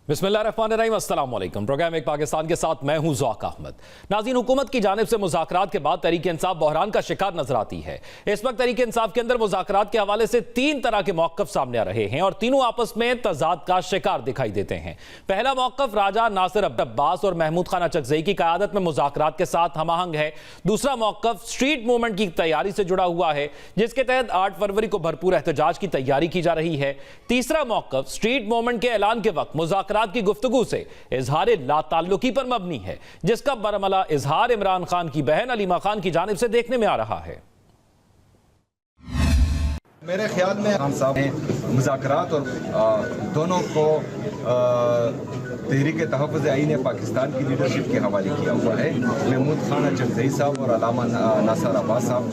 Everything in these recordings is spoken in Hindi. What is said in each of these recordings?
बिस्मिल्लाहिर्रहमानिर्रहीम, अस्सलाम वालेकुम। प्रोग्राम एक पाकिस्तान के साथ मैं हूं ज़ौक अहमद। नाज़रीन, हुकूमत की जानिब से मुज़ाकरात के बाद तहरीक इंसाफ बहरान का शिकार नजर आती है। इस वक्त तहरीक इंसाफ के अंदर मुज़ाकरात के हवाले से तीन तरह के मौक़िफ़ सामने आ रहे हैं और तीनों आपस में तज़ाद का शिकार दिखाई देते हैं। पहला मौक़िफ़ राजा नासिर अब्बास और महमूद खान अचकज़ई की क़यादत में मुज़ाकरात के साथ हमआहंग है। दूसरा मौक़िफ़ स्ट्रीट मूवमेंट की तैयारी से जुड़ा हुआ है, जिसके तहत 8 फरवरी को भरपूर एहतजाज की तैयारी की जा रही है। तीसरा मौक़िफ़ स्ट्रीट मूवमेंट के ऐलान के वक्त मुज़ाकरात की गुफ्तगू से इजहार लाताल्लुकी पर मबनी है, जिसका बरमला इजहार इमरान खान की बहन अलीमा खान की जानिब से देखने में आ रहा है। मेरे ख्याल में खान साहब ने मुज़ाकरात और दोनों को तहरीक तहफ़्फ़ुज़ आईन पाकिस्तान की लीडरशिप के हवाले किया हुआ है। महमूद खान अचकज़ई साहब और अल्लामा नासिर अब्बास साहब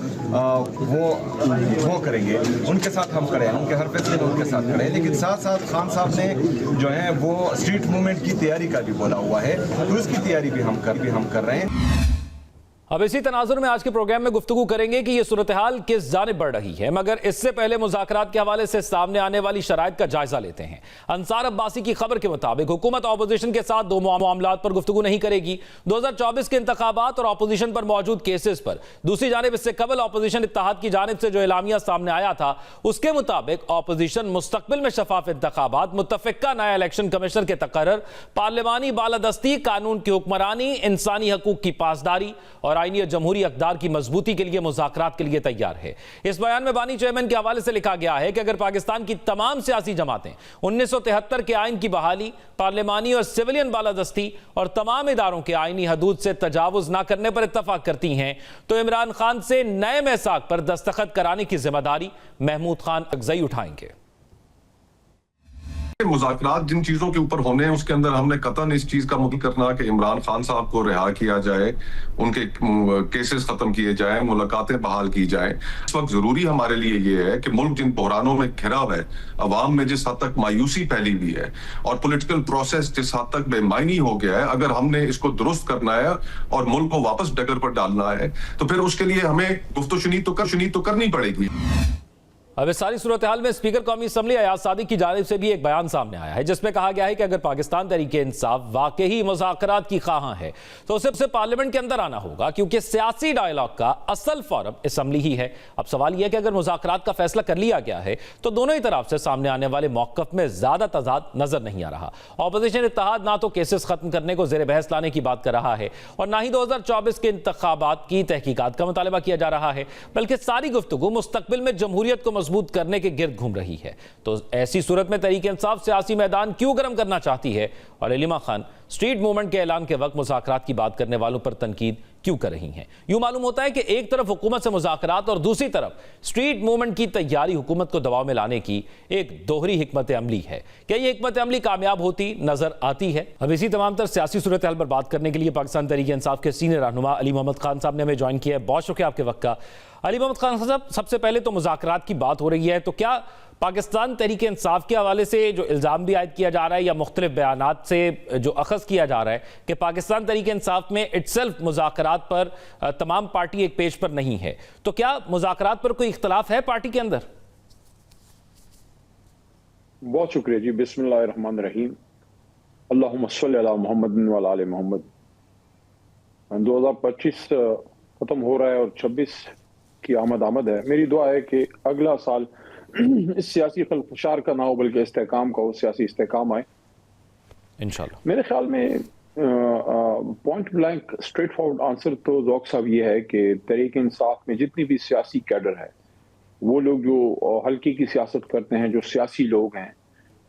वो करेंगे, उनके साथ हम खड़े हैं, उनके हर फैसले में उनके साथ खड़े हैं। लेकिन साथ साथ खान साहब ने जो है वो स्ट्रीट मूवमेंट की तैयारी का भी बोला हुआ है, तो उसकी तैयारी भी हम कर रहे हैं। अब इसी तनाजुर में आज के प्रोग्राम में गुफ्तगू करेंगे कि यह सूरत हाल किस जानिब बढ़ रही है, मगर इससे पहले मुज़ाकरात के हवाले से सामने आने वाली शराइत का जायजा लेते हैं। अंसार अब्बासी की खबर के मुताबिक हुकूमत अपोजिशन के साथ दो मामलात पर गुफ्तगू नहीं करेगी। 2024 के इंतखाबात और अपोजिशन पर मौजूद केसेस पर। दूसरी जानिब इससे कबल अपोजिशन इत्तेहाद की जानिब से जो एलामिया सामने आया था, उसके मुताबिक अपोजिशन मुस्तकबिल में शफाफ इंतखाबात, मुत्तफिका नया इलेक्शन कमिश्नर के तकर्रर, पार्लिमानी बालादस्ती, कानून की हुक्मरानी, इंसानी हकूक की पासदारी और आईनी जमहूरी अक़दार की मजबूती के लिए मुज़ाकरात के लिए तैयार है। इस बयान में बानी चेयरमैन के हवाले से लिखा गया है कि अगर पाकिस्तान की तमाम सियासी जमातें 1973 के आइन की बहाली, पार्लिमानी और सिविलियन बालादस्ती और तमाम इदारों के आईनी हदूद से तजावुज़ न करने पर इत्तफाक करती हैं, तो इमरान खान से नए मैसाक पर दस्तखत कराने की जिम्मेदारी महमूद खान अचकज़ई उठाएंगे। मुज़ाकरात जिन चीजों के ऊपर होने हैं उसके अंदर हमने कतन इस चीज का मुतल करना कि इमरान खान साहब को रिहा किया जाए, उनके केसेस खत्म किए जाए, मुलाकातें बहाल की जाए। इस वक्त जरूरी हमारे लिए ये है कि मुल्क जिन बहरानों में घिरा हुआ है, अवाम में जिस हद तक मायूसी फैली हुई है और पॉलिटिकल प्रोसेस जिस हद तक बेमायनी हो गया है, अगर हमने इसको दुरुस्त करना है और मुल्क को वापस डगर पर डालना है तो फिर उसके लिए हमें गुफ्तगू तो करनी पड़ेगी। अब इस सारी सूरत हाल में स्पीकर कौमी असम्बली अयाज सादिक की जानिब से भी एक बयान सामने आया है, जिसमें कहा गया है कि अगर पाकिस्तान तहरीक इंसाफ वाकई ही मुज़ाकरात की ख्वाहां है तो उसे पार्लियामेंट के अंदर आना होगा, क्योंकि सियासी डायलॉग का असल फोरम असम्बली ही है। अब सवाल यह है कि अगर मुज़ाकरात का फैसला कर लिया गया है तो दोनों ही तरफ से सामने आने वाले मौक़िफ़ में ज्यादा तजाद नजर नहीं आ रहा। अपोजिशन इत्तेहाद ना तो केसेस खत्म करने को ज़ेर बहस लाने की बात कर रहा है और ना ही 2024 के इंतखाबात की तहकीकात का मुतालबा किया जा रहा है, बल्कि सारी गुफ्तगू मुस्तकबिल में जमहूरियत को मजबूत करने के गिर्द घूम रही है। तो ऐसी सूरत में तहरीक इंसाफ सियासी मैदान क्यों गर्म करना चाहती है और अलीमा खान स्ट्रीट मूवमेंट के ऐलान के वक्त मुज़ाकरात की बात करने वालों पर तनकीद क्यों कर रही हैं? यूं मालूम होता है कि एक तरफ हुकूमत से मुज़ाकरात और दूसरी तरफ स्ट्रीट मूवमेंट की तैयारी हुकूमत को दबाव में लाने की एक दोहरी हिकमत अमली है। क्या ये हिकमत अमली कामयाब होती नजर आती है? अब इसी तमाम तर सियासी सूरत हाल पर बात करने के लिए पाकिस्तान तहरीक इंसाफ के सीनियर रहनुमा अली मोहम्मद खान साहब ने हमें ज्वाइन किया है। बहुत शुक्रिया आपके वक्त का। अली मोहम्मद खान साहब, सबसे पहले तो मुज़ाकरात की बात हो रही है, तो क्या पाकिस्तान तहरीक इंसाफ के हवाले से जो इल्ज़ाम भी आयद किया जा रहा है या मुख्तलिफ बयानात से जो अखज़ किया जा रहा है कि पाकिस्तान तहरीक इंसाफ में इटसेल्फ मुज़ाकरात पर तमाम पार्टी एक पेज पर नहीं है, तो क्या मुज़ाकरात पर कोई इख्तलाफ है पार्टी के अंदर? बहुत शुक्रिया जी। बिस्मिल्लाहिर्रहमानिर्रहीम, अल्लाहुम्मा सल्ली अला मुहम्मद व अला आले मुहम्मद। 2025 खत्म हो रहा है और 26 की आमद है। मेरी दुआ है कि अगला साल इस सियासी खलफशार का ना हो बल्कि इस्तेहकाम का हो, सियासी इस्तेहकाम आए इंशाल्लाह। मेरे ख्याल में point blank straight forward answer तो ज़ौक साहब ये है कि तहरीक इंसाफ में जितनी भी सियासी कैडर है, वो लोग जो हल्की की सियासत करते हैं, जो सियासी लोग हैं,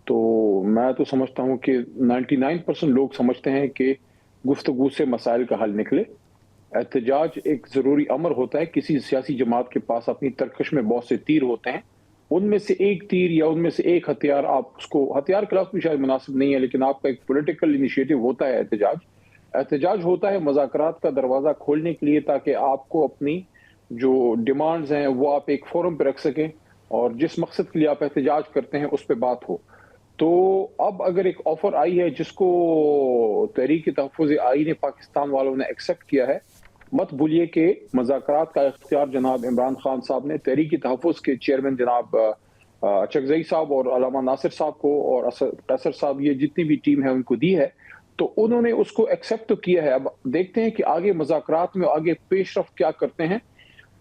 तो मैं तो समझता हूँ कि 99% लोग समझते हैं कि गुफ्तगू से मसाइल का हल निकले। एहतजाज एक ज़रूरी अमर होता है। किसी सियासी जमात के पास अपनी तरकश में बहुत से तीर होते हैं, उनमें से एक तीर या उनमें से एक हथियार, आप उसको हथियार के लफ्ज़ भी शायद मुनासिब नहीं है, लेकिन आपका एक पॉलिटिकल इनिशिएटिव होता है एहतजाज होता है मुज़ाकरात का दरवाज़ा खोलने के लिए, ताकि आपको अपनी जो डिमांड्स हैं वो आप एक फोरम पर रख सकें और जिस मकसद के लिए आप एहतजाज करते हैं उस पर बात हो। तो अब अगर एक ऑफर आई है जिसको तहरीक तहफ़्फ़ुज़ आईन पाकिस्तान वालों ने एक्सेप्ट किया है, मत भूलिए कि मुज़ाकरात का इख्तियार जनाब इमरान खान साहब ने तहरीक तहफ़्फ़ुज़ के चेयरमैन जनाब चकजई साहब और अलामा नासिर साहब को और असद कैसर साहब, ये जितनी भी टीम है उनको दी है, तो उन्होंने उसको एक्सेप्ट तो किया है। अब देखते हैं कि आगे मुज़ाकरात में आगे पेशरफ्त क्या करते हैं।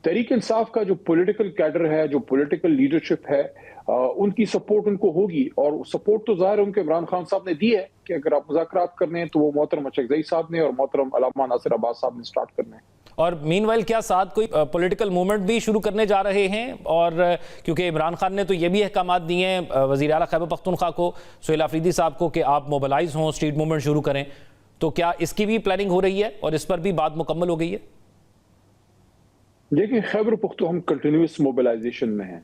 तहरीक इंसाफ का जो पॉलिटिकल कैडर है, जो पॉलिटिकल लीडरशिप है, उनकी सपोर्ट उनको होगी, और सपोर्ट तो ज़ाहिर उनके इमरान खान साहब ने दी है कि अगर आप मुज़ाकरात करने हैं तो वो मोहतरम चकजई साहब ने और मोहतरम अलामा नासिर अब्बास साहब ने स्टार्ट करना है। और मीनवाइल क्या साथ कोई पॉलिटिकल मूवमेंट भी शुरू करने जा रहे हैं? और क्योंकि इमरान खान ने तो ये भी अहकामात दिए हैं वज़ीर आला खैबर पख्तूनख्वा को, सुहेल आफरीदी साहब को, कि आप मोबिलाइज हों, स्ट्रीट मूवमेंट शुरू करें, तो क्या इसकी भी प्लानिंग हो रही है और इस पर भी बात मुकम्मल हो गई है? देखिए, खैबर पख्तूनख्वा हम कंटिन्यूस मोबिलाइजेशन में हैं।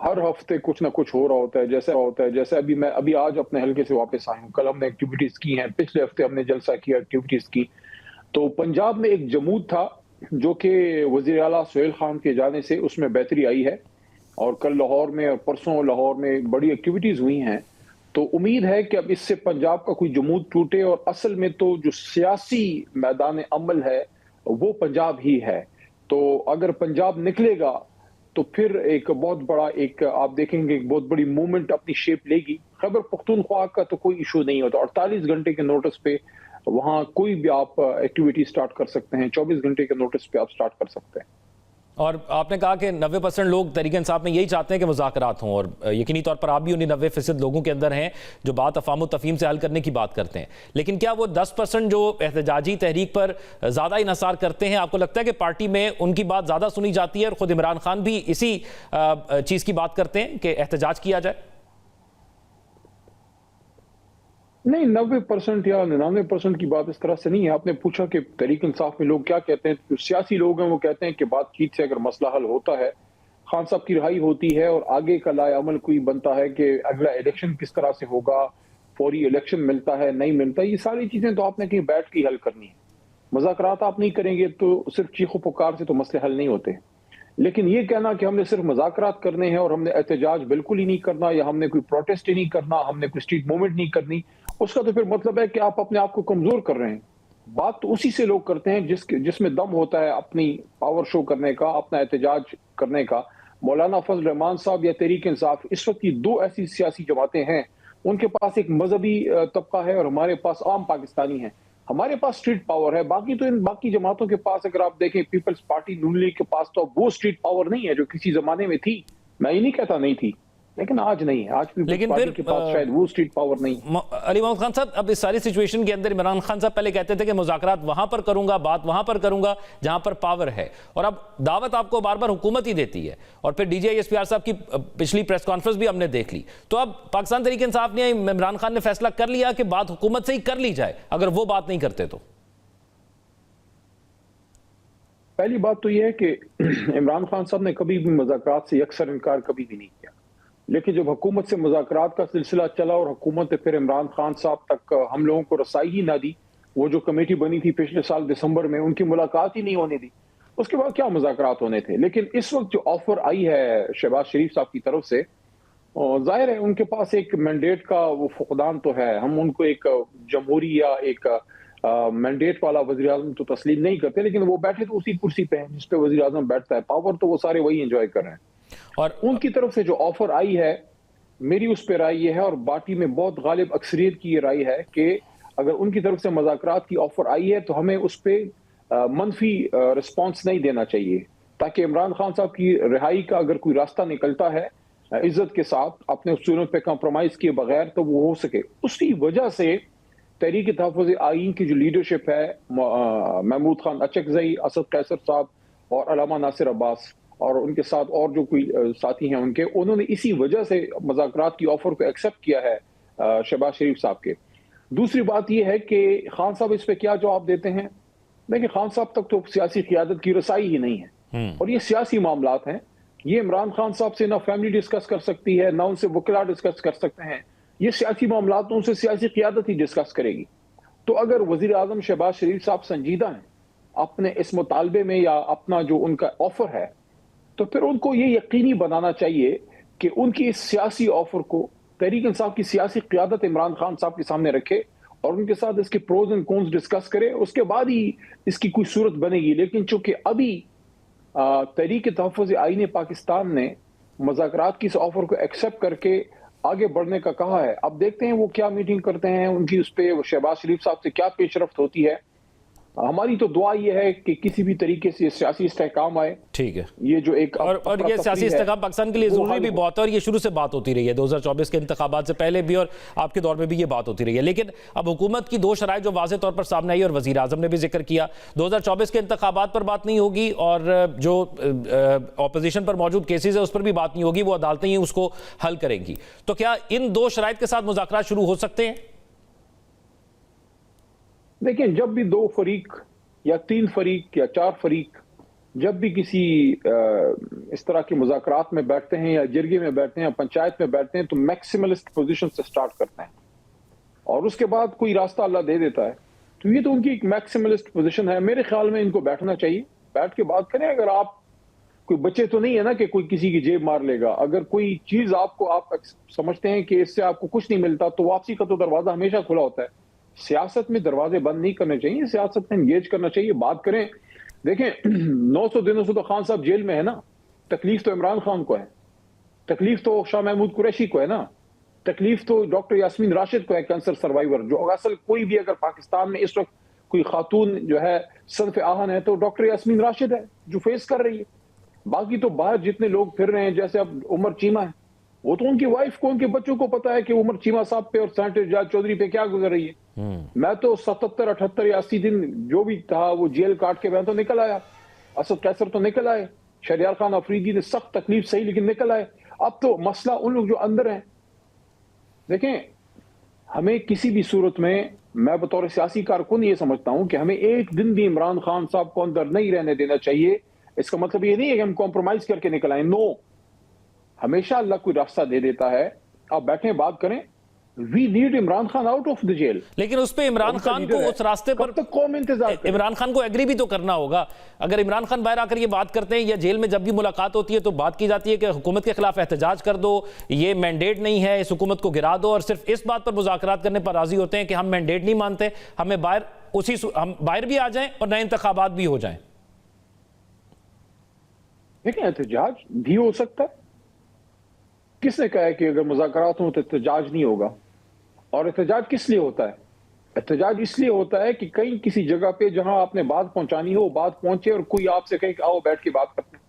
हर हफ्ते कुछ ना कुछ हो रहा होता है। जैसे अभी आज अपने हल्के से वापस आया हूँ। कल हमने एक्टिविटीज की हैं, पिछले हफ्ते हमने जलसा किया, एक्टिविटीज की। तो पंजाब में एक जमूद था जो कि वज़ीर आला सुहेल खान के जाने से उसमें बेहतरी आई है, और कल लाहौर में और परसों लाहौर में बड़ी एक्टिविटीज हुई हैं। तो उम्मीद है कि अब इससे पंजाब का कोई जमूद टूटे, और असल में तो जो सियासी मैदान अमल है वो पंजाब ही है। तो अगर पंजाब निकलेगा तो फिर एक बहुत बड़ा, एक आप देखेंगे एक बहुत बड़ी मूवमेंट अपनी शेप लेगी। खैबर पख्तूनख्वा का तो कोई इशू नहीं होता, 48 घंटे के नोटिस पे वहां कोई भी आप एक्टिविटी स्टार्ट कर सकते हैं, 24 घंटे के नोटिस पे आप स्टार्ट कर सकते हैं। और आपने कहा कि 90% लोग तहरीक इंसाफ में यही चाहते हैं कि मुज़ाकरात हों, और यकीनी तौर पर आप भी उन्हीं 90% लोगों के अंदर हैं जो बात अफ़ाम तफ़हीम से हल करने की बात करते हैं। लेकिन क्या वो 10% जो एहतजाजी तहरीक पर ज़्यादा इन्हिसार करते हैं, आपको लगता है कि पार्टी में उनकी बात ज़्यादा सुनी जाती है और ख़ुद इमरान खान भी इसी चीज़ की बात करते हैं कि एहतजाज किया जाए? नहीं, 90% या 99% की बात इस तरह से नहीं है। आपने पूछा कि तहरीक इंसाफ में लोग क्या कहते हैं। जो सियासी लोग हैं वो कहते हैं कि बातचीत से अगर मसला हल होता है, खान साहब की रिहाई होती है और आगे का लाए अमल कोई बनता है कि अगला इलेक्शन किस तरह से होगा, फौरी इलेक्शन मिलता है नहीं मिलता, ये सारी चीजें तो आपने कहीं बैठ के हल करनी है। मुज़ाकरात आप नहीं करेंगे तो सिर्फ चीखो पुकार से तो मसले हल नहीं होते। लेकिन ये कहना कि हमने सिर्फ मुज़ाकरात करने हैं और हमने एहतजाज बिल्कुल ही नहीं करना, या हमने कोई प्रोटेस्ट ही नहीं करना, हमने कोई स्ट्रीट मूवमेंट नहीं करनी, उसका तो फिर मतलब है कि आप अपने आप को कमजोर कर रहे हैं। बात तो उसी से लोग करते हैं जिसमें दम होता है अपनी पावर शो करने का, अपना एहतजाज करने का। मौलाना फजल रहमान साहब या तहरीक इंसाफ, इस वक्त की दो ऐसी सियासी जमातें हैं, उनके पास एक मजहबी तबका है और हमारे पास आम पाकिस्तानी है। हमारे पास स्ट्रीट पावर है, बाकी तो इन बाकी जमातों के पास अगर आप देखें, पीपल्स पार्टी नून लीग के पास तो वो स्ट्रीट पावर नहीं है जो किसी जमाने में थी। मैं ये नहीं कहता नहीं थी, लेकिन आज नहीं है। आज पीपल्स पार्टी के पास शायद वो स्ट्रीट पावर नहीं। अली मोहम्मद खान साहब, अब इस सारी सिचुएशन के अंदर इमरान खान साहब पहले कहते थे कि मुज़ाकरात वहां पर करूंगा, बात वहां पर करूंगा जहां पर पावर है, और अब दावत आपको बार बार हुकूमत ही देती है। और फिर DGI-SPR साहब की पिछली प्रेस कॉन्फ्रेंस भी हमने देख ली। तो अब पाकिस्तान तहरीक इंसाफ ने, इमरान खान ने फैसला कर लिया कि बात हुकूमत से ही कर ली जाए अगर वो बात नहीं करते तो। पहली बात तो यह है कि इमरान खान साहब ने कभी भी मुज़ाकरात से अक्सर इनकार कभी भी नहीं किया, लेकिन जब हुकूमत से मुज़ाकरात का सिलसिला चला और हुकूमत ने फिर इमरान खान साहब तक हम लोगों को रसाई ही ना दी, वो जो कमेटी बनी थी पिछले साल दिसंबर में, उनकी मुलाकात ही नहीं होने दी, उसके बाद क्या मुज़ाकरात होने थे। लेकिन इस वक्त जो ऑफर आई है शहबाज शरीफ साहब की तरफ से, जाहिर है उनके पास एक मैंडेट का वो फुकदान तो है। हम उनको एक जमहूरी या एक मैंडेट वाला वज़ीर आज़म तो तस्लीम नहीं करते, लेकिन वो बैठे तो उसी कुर्सी पे हैं जिस पे वज़ीर आज़म बैठता है। पावर तो वो सारे वही एंजॉय कर रहे हैं। और उनकी तरफ से जो ऑफर आई है, मेरी उस पर राय ये है, और पार्टी में बहुत गालिब अक्सरियत की ये राय है कि अगर उनकी तरफ से मुज़ाकरात की ऑफर आई है तो हमें उस पर मनफी रिस्पॉन्स नहीं देना चाहिए, ताकि इमरान खान साहब की रिहाई का अगर कोई रास्ता निकलता है इज्जत के साथ, अपने उसूलों पे कॉम्प्रोमाइज किए बगैर, तो वो हो सके। उसी वजह से तहरीक तहफ़्फ़ुज़ आईन की जो लीडरशिप है, महमूद खान अचकज़ई, असद कैसर साहब और अलामा नासिर अब्बास और उनके साथ और जो कोई साथी हैं उनके, उन्होंने इसी वजह से मुज़ाकरात की ऑफर को एक्सेप्ट किया है शहबाज शरीफ साहब के। दूसरी बात यह है कि खान साहब इस पे क्या जवाब देते हैं। देखिए, खान साहब तक तो सियासी क़ियादत की रसाई ही नहीं है, और ये सियासी मामलात हैं। ये इमरान खान साहब से ना फैमिली डिस्कस कर सकती है, ना उनसे वकला डिस्कस कर सकते हैं। ये सियासी मामलात तो उनसे सियासी क़ियादत ही डिस्कस करेगी। तो अगर वज़ीर आज़म शहबाज शरीफ साहब संजीदा हैं अपने इस मुतालबे में या अपना जो उनका ऑफर है, तो फिर उनको ये यकीनी बनाना चाहिए कि उनकी इस सियासी ऑफर को तहरीक इंसाफ की सियासी क़ियादत इमरान खान साहब के सामने रखे और उनके साथ इसके प्रोज एंड कॉन्स डिस्कस करे, उसके बाद ही इसकी कोई सूरत बनेगी। लेकिन चूंकि अभी तहरीक तहफ़्फ़ुज़ आईन पाकिस्तान ने मुज़ाकरात की इस ऑफर को एक्सेप्ट करके आगे बढ़ने का कहा है। अब देखते हैं वो क्या मीटिंग करते हैं, उनकी उस पे शहबाज शरीफ साहब से क्या पेशरफ्त होती है। हमारी तो दुआ ये है कि किसी भी तरीके से सियासी इस्तेहकाम आए। ठीक है। ये जो एक और ये सियासी इस्तेहकाम पाकिस्तान के लिए जरूरी भी बहुत है, और ये शुरू से बात होती रही है 2024 के इंतखाबात से पहले भी, और आपके दौर में भी ये बात होती रही है। लेकिन अब हुकूमत की दो शराइ जो वाज़ेह तौर पर सामने आई, और वज़ीर आज़म ने भी जिक्र किया, 2024 के इंतखाबात पर बात नहीं होगी, और जो ऑपोजिशन पर मौजूद केसेज है उस पर भी बात नहीं होगी, वो अदालतें ही उसको हल करेंगी। तो क्या इन दो शराइत के साथ मुज़ाकरात शुरू हो सकते हैं? देखिए, जब भी दो फरीक या तीन फरीक या चार फरीक जब भी किसी इस तरह के मुज़ाकरात में बैठते हैं या जिरगे में बैठते हैं या पंचायत में बैठते हैं, तो मैक्सिमलिस्ट पोजीशन से स्टार्ट करते हैं और उसके बाद कोई रास्ता अल्लाह दे देता है। तो ये तो उनकी एक मैक्सिमलिस्ट पोजीशन है। मेरे ख्याल में इनको बैठना चाहिए, बैठ के बात करें। अगर आप कोई बच्चे तो नहीं है ना कि कोई किसी की जेब मार लेगा। अगर कोई चीज आपको आप समझते हैं कि इससे आपको कुछ नहीं मिलता, तो वापसी का तो दरवाजा हमेशा खुला होता है। सियासत में दरवाजे बंद नहीं करने चाहिए, सियासत में एंगेज करना चाहिए, बात करें। देखें 900 दिनों से तो खान साहब जेल में है ना। तकलीफ तो इमरान खान को है, तकलीफ तो शाह महमूद कुरैशी को है ना, तकलीफ तो डॉक्टर यास्मीन राशिद को है, कैंसर सर्वाइवर। जो असल कोई भी अगर पाकिस्तान में इस वक्त कोई खातून जो है सदफ आहन है तो डॉक्टर यास्मीन राशिद है जो फेस कर रही है। बाकी तो बाहर जितने लोग फिर रहे हैं, जैसे अब उमर चीमा है, वो तो उनकी वाइफ को, उनके बच्चों को पता है कि उमर चीमा साहब पे और सेनेटर एजाज चौधरी पे क्या गुजर रही है। मैं तो 77, 78 या 80 दिन जो भी था वो जेल काट के मैं तो निकल आया। असद कैसर तो निकल आए, शहरियार खान अफरीदी ने सख्त तकलीफ सही लेकिन निकल आए। अब तो मसला उन लोग जो अंदर हैं। देखें, हमें किसी भी सूरत में, मैं बतौर सियासी कारकुन ये समझता हूं कि हमें एक दिन भी इमरान खान साहब को अंदर नहीं रहने देना चाहिए। इसका मतलब ये नहीं है कि हम कॉम्प्रोमाइज करके निकल आए, नो। हमेशा अल्लाह कोई रास्ता दे देता है। आप बैठे बात करें। We need Imran Khan out of the jail. लेकिन उस पे इमरान खान को उस रास्ते पर तो कौन इंतजार करे? इमरान खान को एग्री भी तो करना होगा। अगर इमरान खान बाहर आकर ये बात करते हैं या जेल में जब भी मुलाकात होती है तो बात की जाती है कि हुकूमत के खिलाफ एहतजाज कर दो, ये मैंडेट नहीं है, इस हुकूमत को गिरा दो, और सिर्फ इस बात पर मुज़ाकरात करने पर राजी होते हैं कि हम मैंडेट नहीं मानते, हमें हम बाहर भी आ जाएं और नए इंतखाबात भी हो जाएं। देखिए, एहतजाज भी हो सकता है। किसने कहा है कि अगर मुज़ाकरात हो तो एहतजाज नहीं होगा? और एहतजाज किस लिए होता है? एहतजाज इसलिए होता है कि कहीं किसी जगह पे जहां आपने बात पहुंचानी हो, बात पहुंचे और कोई आपसे कहे कि आओ बैठ के बात करते हैं।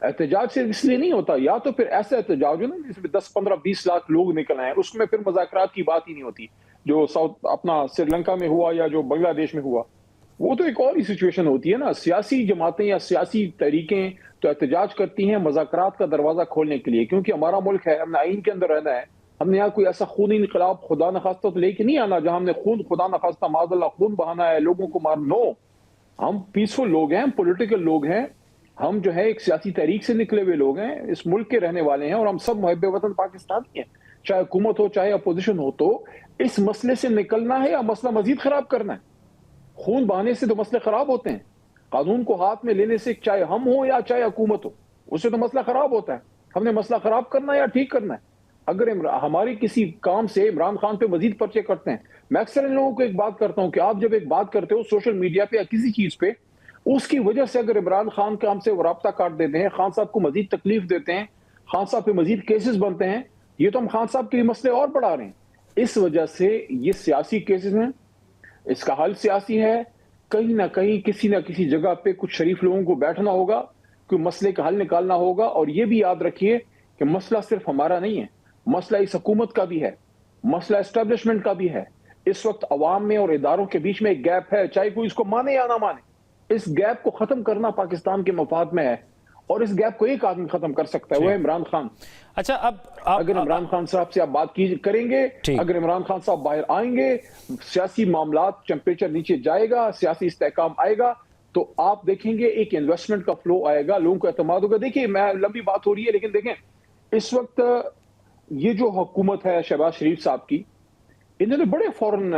एहतजाज सिर्फ इसलिए नहीं होता। या तो फिर ऐसा एहतजाज हो ना जिसमें 10, 15, 20 लाख लोग निकल आए, उसमें फिर मुज़ाकरात की बात ही नहीं होती। जो अपना श्रीलंका में हुआ या जो बांग्लादेश में हुआ, वो तो एक और ही सिचुएशन होती है ना। सियासी जमातें या सियासी तहरीकें तो एहतजाज करती हैं मुज़ाकरात का दरवाजा खोलने के लिए, क्योंकि हमारा मुल्क है, हमने आइन के अंदर रहना है। हमने यहाँ कोई ऐसा खूनी इनकलाब खुदा न खास्ता तो लेके नहीं आना जहां हमने खून खुदा न खास्ता माज़अल्लाह खून बहाना है, लोगों को मार। नो, हम पीसफुल लोग हैं, पॉलिटिकल लोग हैं। हम जो है एक सियासी तहरीक से निकले हुए लोग हैं, इस मुल्क के रहने वाले हैं, और हम सब मुहब्बे वतन पाकिस्तानी हैं। चाहे हुकूमत हो चाहे अपोजिशन हो, तो इस मसले से निकलना है या मसला मजीद खराब करना है? खून बहाने से तो मसले खराब होते हैं। कानून को हाथ में लेने से, चाहे हम हो या चाहे हुकूमत हो, उससे तो मसला खराब होता है। हमने मसला खराब करना है या ठीक करना है? अगर हमारे किसी काम से इमरान खान पे मजीद पर्चे करते हैं, मैं अक्सर इन लोगों को एक बात करता हूं कि आप जब एक बात करते हो सोशल मीडिया पे या किसी चीज पे, उसकी वजह से अगर इमरान खान के हमसे वो राब्ता काट देते हैं, खान साहब को मजीद तकलीफ देते हैं, खान साहब पे मजीद केसेस बनते हैं, ये तो हम खान साहब के लिए मसले और बढ़ा रहे हैं। इस वजह से ये सियासी केसेस हैं, इसका हल सियासी है। कहीं ना कहीं किसी ना किसी जगह पे कुछ शरीफ लोगों को बैठना होगा, कोई मसले का हल निकालना होगा। और ये भी याद रखिए कि मसला सिर्फ हमारा नहीं है, मसला इस हुकूमत का भी है, मसला एस्टेब्लिशमेंट का भी है। इस वक्त अवाम में और इदारों के बीच में एक गैप है, चाहे कोई इसको माने या ना माने। इस गैप को खत्म करना पाकिस्तान के मफाद में है, और इस गैप को एक आदमी खत्म कर सकता है, वो है इमरान खान। अच्छा, अब अगर इमरान खान साहब से आप बात करेंगे, अगर इमरान खान साहब बाहर आएंगे, सियासी मामलात टेम्परेचर नीचे जाएगा, सियासी इस्तेहकाम आएगा, तो आप देखेंगे एक इन्वेस्टमेंट का फ्लो आएगा, लोगों को एतमाद होगा। देखिए, मैं लंबी बात हो रही है, लेकिन देखें इस वक्त ये जो हुकूमत है शहबाज शरीफ साहब की, इन्होंने बड़े फॉरेन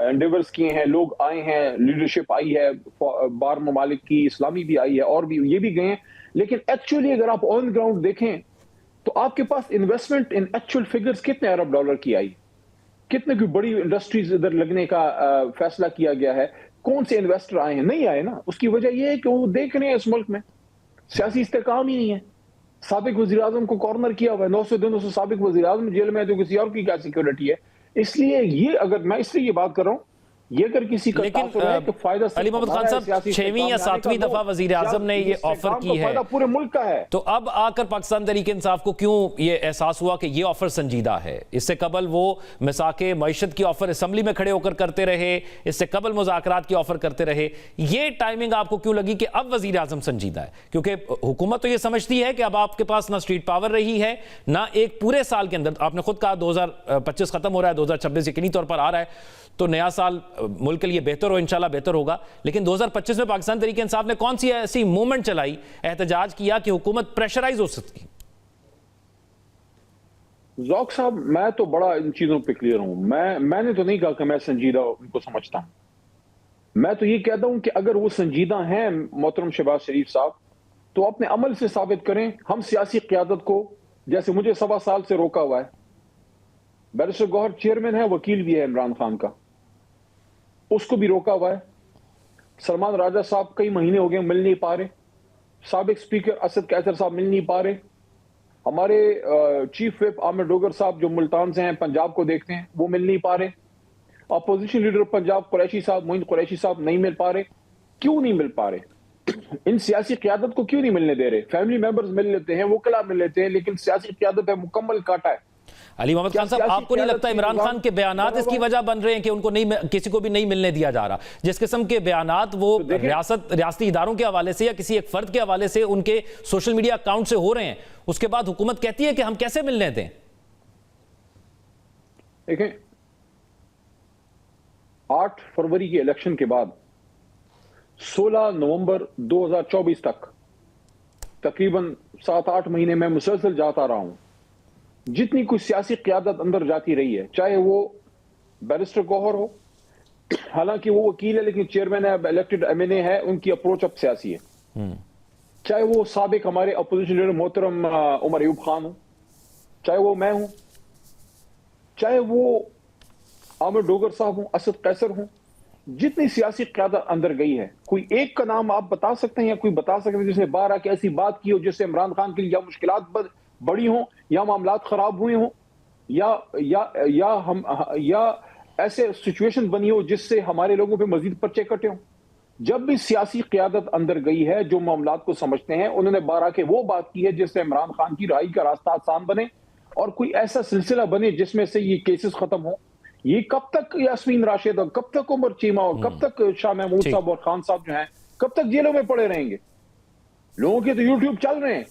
एंडेवर्स किए हैं, लोग आए हैं, लीडरशिप आई है, बार ममालिक की, इस्लामी भी आई है, और भी ये भी गए हैं। लेकिन एक्चुअली अगर आप ऑन ग्राउंड देखें तो आपके पास इन्वेस्टमेंट इन एक्चुअल फिगर्स कितने अरब डॉलर की आई, कितने की बड़ी इंडस्ट्रीज इधर लगने का फैसला किया गया है, कौन से इन्वेस्टर आए हैं? नहीं आए ना। उसकी वजह यह है कि वो देख रहे हैं इस मुल्क में सियासी इस्तेहकाम ही नहीं है, साबिक वजीर आजम को कॉर्नर किया हुआ है, 900 दिनों से साबिक वजीर आजम जेल में है, तो किसी और की क्या सिक्योरिटी है। इसलिए ये अगर मैं इसलिए ये बात कर रहा हूँ, ये अगर किसी का लेकिन फायदा अली मोहम्मद खान साहब 6वीं या 7वीं दफा वजीर आजम ने ये ऑफर की है, पूरे मुल्क का है। तो अब आकर पाकिस्तान तहरीक इंसाफ को क्यों ये एहसास हुआ कि ये ऑफर संजीदा है? इससे कबल वो मिसाके मईशत की ऑफर असेंबली में खड़े होकर करते रहे, इससे कबल मुज़ाकरात की ऑफर करते रहे, ये टाइमिंग आपको क्यों लगी कि अब वजीर आजम संजीदा है? क्योंकि हुकूमत तो ये समझती है कि अब आपके पास ना स्ट्रीट पावर रही है, ना एक पूरे साल के अंदर, आपने खुद कहा 2025 खत्म हो रहा है, 2026 यकीनी तौर पर आ रहा है, तो नया साल मुल्क के लिए बेहतर हो, इंशाल्लाह बेहतर होगा। लेकिन 2025 में पाकिस्तान तहरीक इंसाफ ने कौन सी ऐसी मूवमेंट चलाई, एहतजाज किया कि हुकूमत प्रेशराइज हो सकती? ज़ौक साहब, मैं तो बड़ा इन चीजों पे क्लियर हूं। मैंने तो नहीं कहा कि मैं संजीदा उनको समझता हूं। मैं तो ये कहता हूं कि अगर वो संजीदा हैं मोहतरम शहबाज शरीफ साहब, तो अपने अमल से साबित करें। हम सियासी क़यादत को, जैसे मुझे 1.25 साल से रोका हुआ है, बैरिस्टर गौहर चेयरमैन है, वकील भी है इमरान खान का, उसको भी रोका हुआ है। सलमान राजा साहब कई महीने हो गए मिल नहीं पा रहे, साबिक स्पीकर असद कैसर साहब मिल नहीं पा रहे, हमारे चीफ व्हिप आमिर डोगर साहब जो मुल्तान से हैं, पंजाब को देखते हैं, वो मिल नहीं पा रहे। अपोजिशन लीडर पंजाब कुरैशी साहब, मोइन कुरैशी साहब नहीं मिल पा रहे। क्यों नहीं मिल पा रहे? इन सियासी क़यादत को क्यों नहीं मिलने दे रहे? फैमिली मेंबर्स मिल लेते हैं, वकला मिल लेते हैं, लेकिन सियासी क़यादत है मुकम्मल काटा है। अली मोहम्मद खान साहब, आपको नहीं लगता इमरान खान के बयानात इसकी वजह बन रहे हैं कि उनको नहीं, किसी को भी नहीं मिलने दिया जा रहा? जिस किस्म के बयानात वो रियासती इदारों के हवाले से या किसी एक फर्द के हवाले से उनके सोशल मीडिया अकाउंट से हो रहे हैं, उसके बाद हुकूमत कहती है कि हम कैसे मिलने दें? देखें, 8 फरवरी के इलेक्शन के बाद 16 नवंबर 2024 तक तकरीबन 7-8 महीने में मुसलसल जाता रहा हूं। जितनी कुछ सियासी क़यादत अंदर जाती रही है, चाहे वो बैरिस्टर गौहर हो, हालांकि वो वकील है लेकिन चेयरमैन है, इलेक्टेड एमएनए है, उनकी अप्रोच अब सियासी है। चाहे वो साबिक हमारे अपोजिशन लीडर मोहतरम उमर अयूब खान हो, चाहे वो मैं हूं, चाहे वो आमिर डोगर साहब हूं, असद कैसर हूं, जितनी सियासी क़यादत अंदर गई है, कोई एक का नाम आप बता सकते हैं या कोई बता सकते हैं जिसने 12 की ऐसी बात की हो जिससे इमरान खान के लिए या मुश्किलात बड़ी हों या मामलात खराब हुए हों या ऐसे सिचुएशन बनी हो जिससे हमारे लोगों पे मजीद पर्चे कटे हों? जब भी सियासी क़यादत अंदर गई है जो मामलात को समझते हैं, उन्होंने 12 के वो बात की है जिससे इमरान खान की रहाई का रास्ता आसान बने और कोई ऐसा सिलसिला बने जिसमें से ये केसेस खत्म हो। ये कब तक यास्मीन राशिद और कब तक उमर चीमा और कब तक शाह महमूद साहब और खान साहब जो हैं कब तक जेलों में पड़े रहेंगे? लोगों के तो यूट्यूब चल रहे हैं,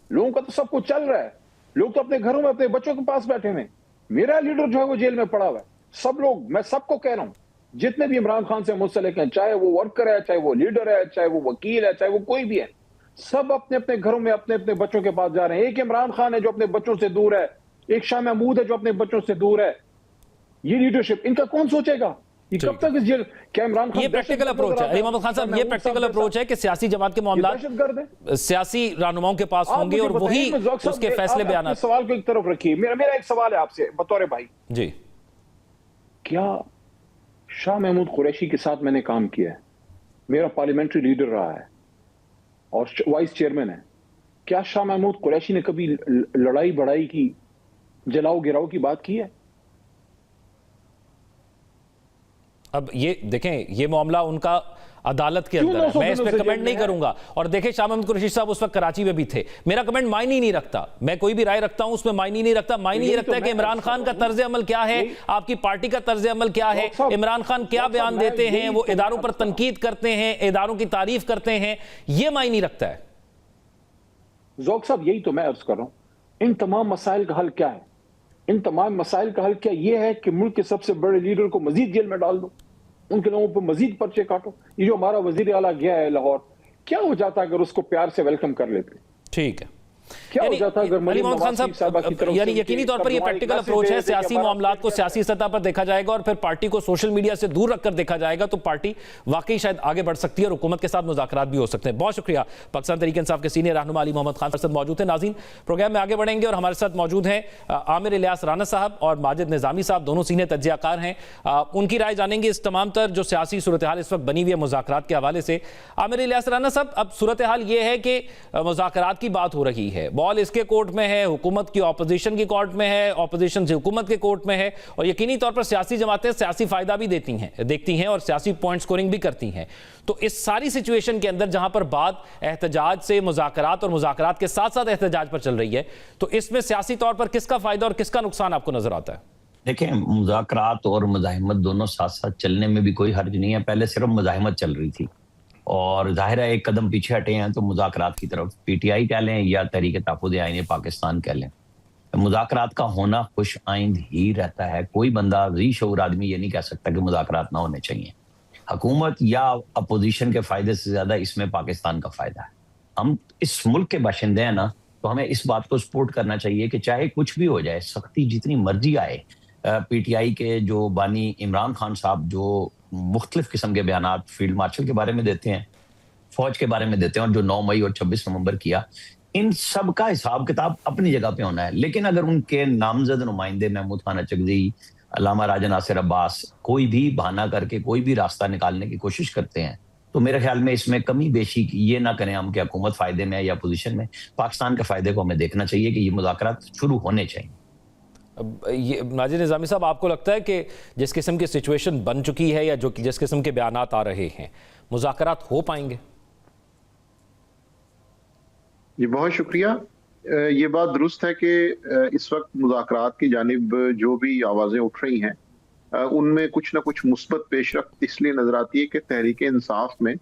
लोगों का तो सब कुछ चल रहा है, लोग तो अपने घरों में अपने बच्चों के पास बैठे हैं। मेरा लीडर जो है वो जेल में पड़ा हुआ है। सब लोग, मैं सबको कह रहा हूं, जितने भी इमरान खान से मुंसलिक हैं, चाहे वो वर्कर है, चाहे वो लीडर है, चाहे वो वकील है, चाहे वो कोई भी है, सब अपने अपने घरों में अपने अपने बच्चों के पास जा रहे हैं। एक इमरान खान है जो अपने बच्चों से दूर है, एक शाह महमूद है जो अपने बच्चों से दूर है। ये लीडरशिप इनका कौन सोचेगा? ये कब तक इस जेल? क्या इमरान खान? ये प्रैक्टिकल अप्रोच है अली मोहम्मद खान साहब, ये प्रैक्टिकल अप्रोच है कि सियासी जमात के मामला सियासी रहनुमाओं के पास होंगे और वही उसके फैसले बयान। सवाल को एक तरफ रखिए, मेरा एक सवाल है आपसे बतौर भाई जी। क्या शाह महमूद कुरैशी के साथ मैंने काम किया है, मेरा पार्लियामेंट्री लीडर रहा है और वाइस चेयरमैन है, क्या शाह महमूद कुरैशी ने कभी लड़ाई बढ़ाई की, जलाओ गिराओ की बात की है? अब ये देखें, ये मामला उनका अदालत के अंदर है, मैं इस पर कमेंट नहीं करूंगा। और देखें, शाह महमूद कुरैशी साहब उस वक्त कराची में भी थे, मेरा कमेंट मायने ही नहीं रखता। मैं कोई भी राय रखता हूं उसमें मायने नहीं रखता। मायने ये रखता है कि इमरान खान का तर्ज अमल क्या है, आपकी पार्टी का तर्ज अमल क्या है, इमरान खान क्या बयान देते हैं, वो इदारों पर तनकीद करते हैं, इदारों की तारीफ करते हैं, ये मायने रखता है। ज़ौक साहब, यही तो मैं अर्ज कर रहा हूं। इन तमाम मसाइल का हल क्या है? इन तमाम मसाइल का हल क्या ये है कि मुल्क के सबसे बड़े लीडर को मजीद जेल में डाल दो, उनके लोगों पर मजीद पर्चे काटो। ये जो हमारा वजीर आला गया है लाहौर, क्या हो जाता अगर उसको प्यार से वेलकम कर लेते? ठीक है, क्या हो जाता अगर अली मोहम्मद खान साहब, यानी यकीनी तौर पर यह प्रैक्टिकल अप्रोच है, सियासी मामलात को सियासी सतह पर देखा जाएगा और फिर पार्टी को सोशल मीडिया से दूर रखकर देखा जाएगा, तो पार्टी वाकई शायद आगे बढ़ सकती है और हुकूमत के साथ मुज़ाकरात भी हो सकते हैं। बहुत शुक्रिया। पाकिस्तान तहरीक इंसाफ के सीनियर रहनुमा अली मोहम्मद खान साहब मौजूद हैं। नाज़रीन, प्रोग्राम में आगे बढ़ेंगे और हमारे साथ मौजूद हैं आमिर इलियास राना साहब और माजिद निज़ामी साहब, दोनों सीनियर तज्ज़ियाकार हैं। उनकी राय जानेंगे इस तमाम तर जो सियासी सूरत हाल इस वक्त बनी हुई है मुज़ाकरात के हवाले से। आमिर इलियास राना साहब, अब सूरत हाल ये है कि मुज़ाकरात की बात हो रही है, है, बॉल इसके कोर्ट में है, हुकूमत की ऑपोजिशन की कोर्ट में है, ऑपोजिशन से हुकूमत के कोर्ट में है, और यकीनी तौर पर सियासी जमातें सियासी फायदा भी देखती हैं और सियासी पॉइंट स्कोरिंग भी करती हैं। तो इस सारी सिचुएशन के अंदर जहां पर बात एहतजाज से मुज़ाकरात और मुज़ाकरात के साथ साथ एहतजाज पर चल रही है, तो इसमें सियासी तौर पर किसका फायदा और किसका नुकसान आपको नजर आता है? देखिए, मुज़ाकरात और मुज़ाहिमत दोनों साथ साथ चलने में भी कोई हर्ज नहीं है। पहले सिर्फ मुज़ाहिमत चल रही थी और जाहिर है एक कदम पीछे हटे हैं तो मुज़ाकरात की तरफ, पीटीआई कह लें या तहरीक तहफ़्फ़ुज़ आईन पाकिस्तान कह लें, मुज़ाकरात का होना खुश आइंद ही रहता है। कोई बंदा ज़ी-शऊर आदमी ये नहीं कह सकता कि मुज़ाकरात ना होने चाहिए। हुकूमत या अपोजिशन के फायदे से ज्यादा इसमें पाकिस्तान का फायदा है। हम इस मुल्क के बाशिंदे हैं ना, तो हमें इस बात को सपोर्ट करना चाहिए कि चाहे कुछ भी हो जाए, सख्ती जितनी मर्जी आए। पीटीआई के जो बानी इमरान खान साहब जो मुख्तलिफ किस्म के बयानात फील्ड मार्शल के बारे में देते हैं, फौज के बारे में देते हैं, और जो 9 मई और 26 नवंबर किया, इन सब का हिसाब किताब अपनी जगह पे होना है। लेकिन अगर उनके नामजद नुमाइंदे महमूद खान अचकज़ई, अल्लामा राजा नासिर अब्बास कोई भी बहाना करके कोई भी रास्ता निकालने की कोशिश करते हैं, तो मेरे ख्याल में इसमें कमी बेशी ये ना करें हम कि हुकूमत फायदे में है या पोजीशन में। पाकिस्तान के फायदे को हमें देखना चाहिए कि ये मुज़ाकरात शुरू होने चाहिए। ये नाज़िर निज़ामी साहब, आपको लगता है कि जिस किस्म की सिचुएशन बन चुकी है या जो जिस किस्म के बयानात आ रहे हैं, मुज़ाकरात हो पाएंगे? जी बहुत शुक्रिया। ये बात दुरुस्त है कि इस वक्त मुज़ाकरात की जानिब जो भी आवाज़ें उठ रही हैं, उनमें कुछ ना कुछ मुस्बत पेशरफ्त इसलिए नजर आती है कि तहरीक इंसाफ में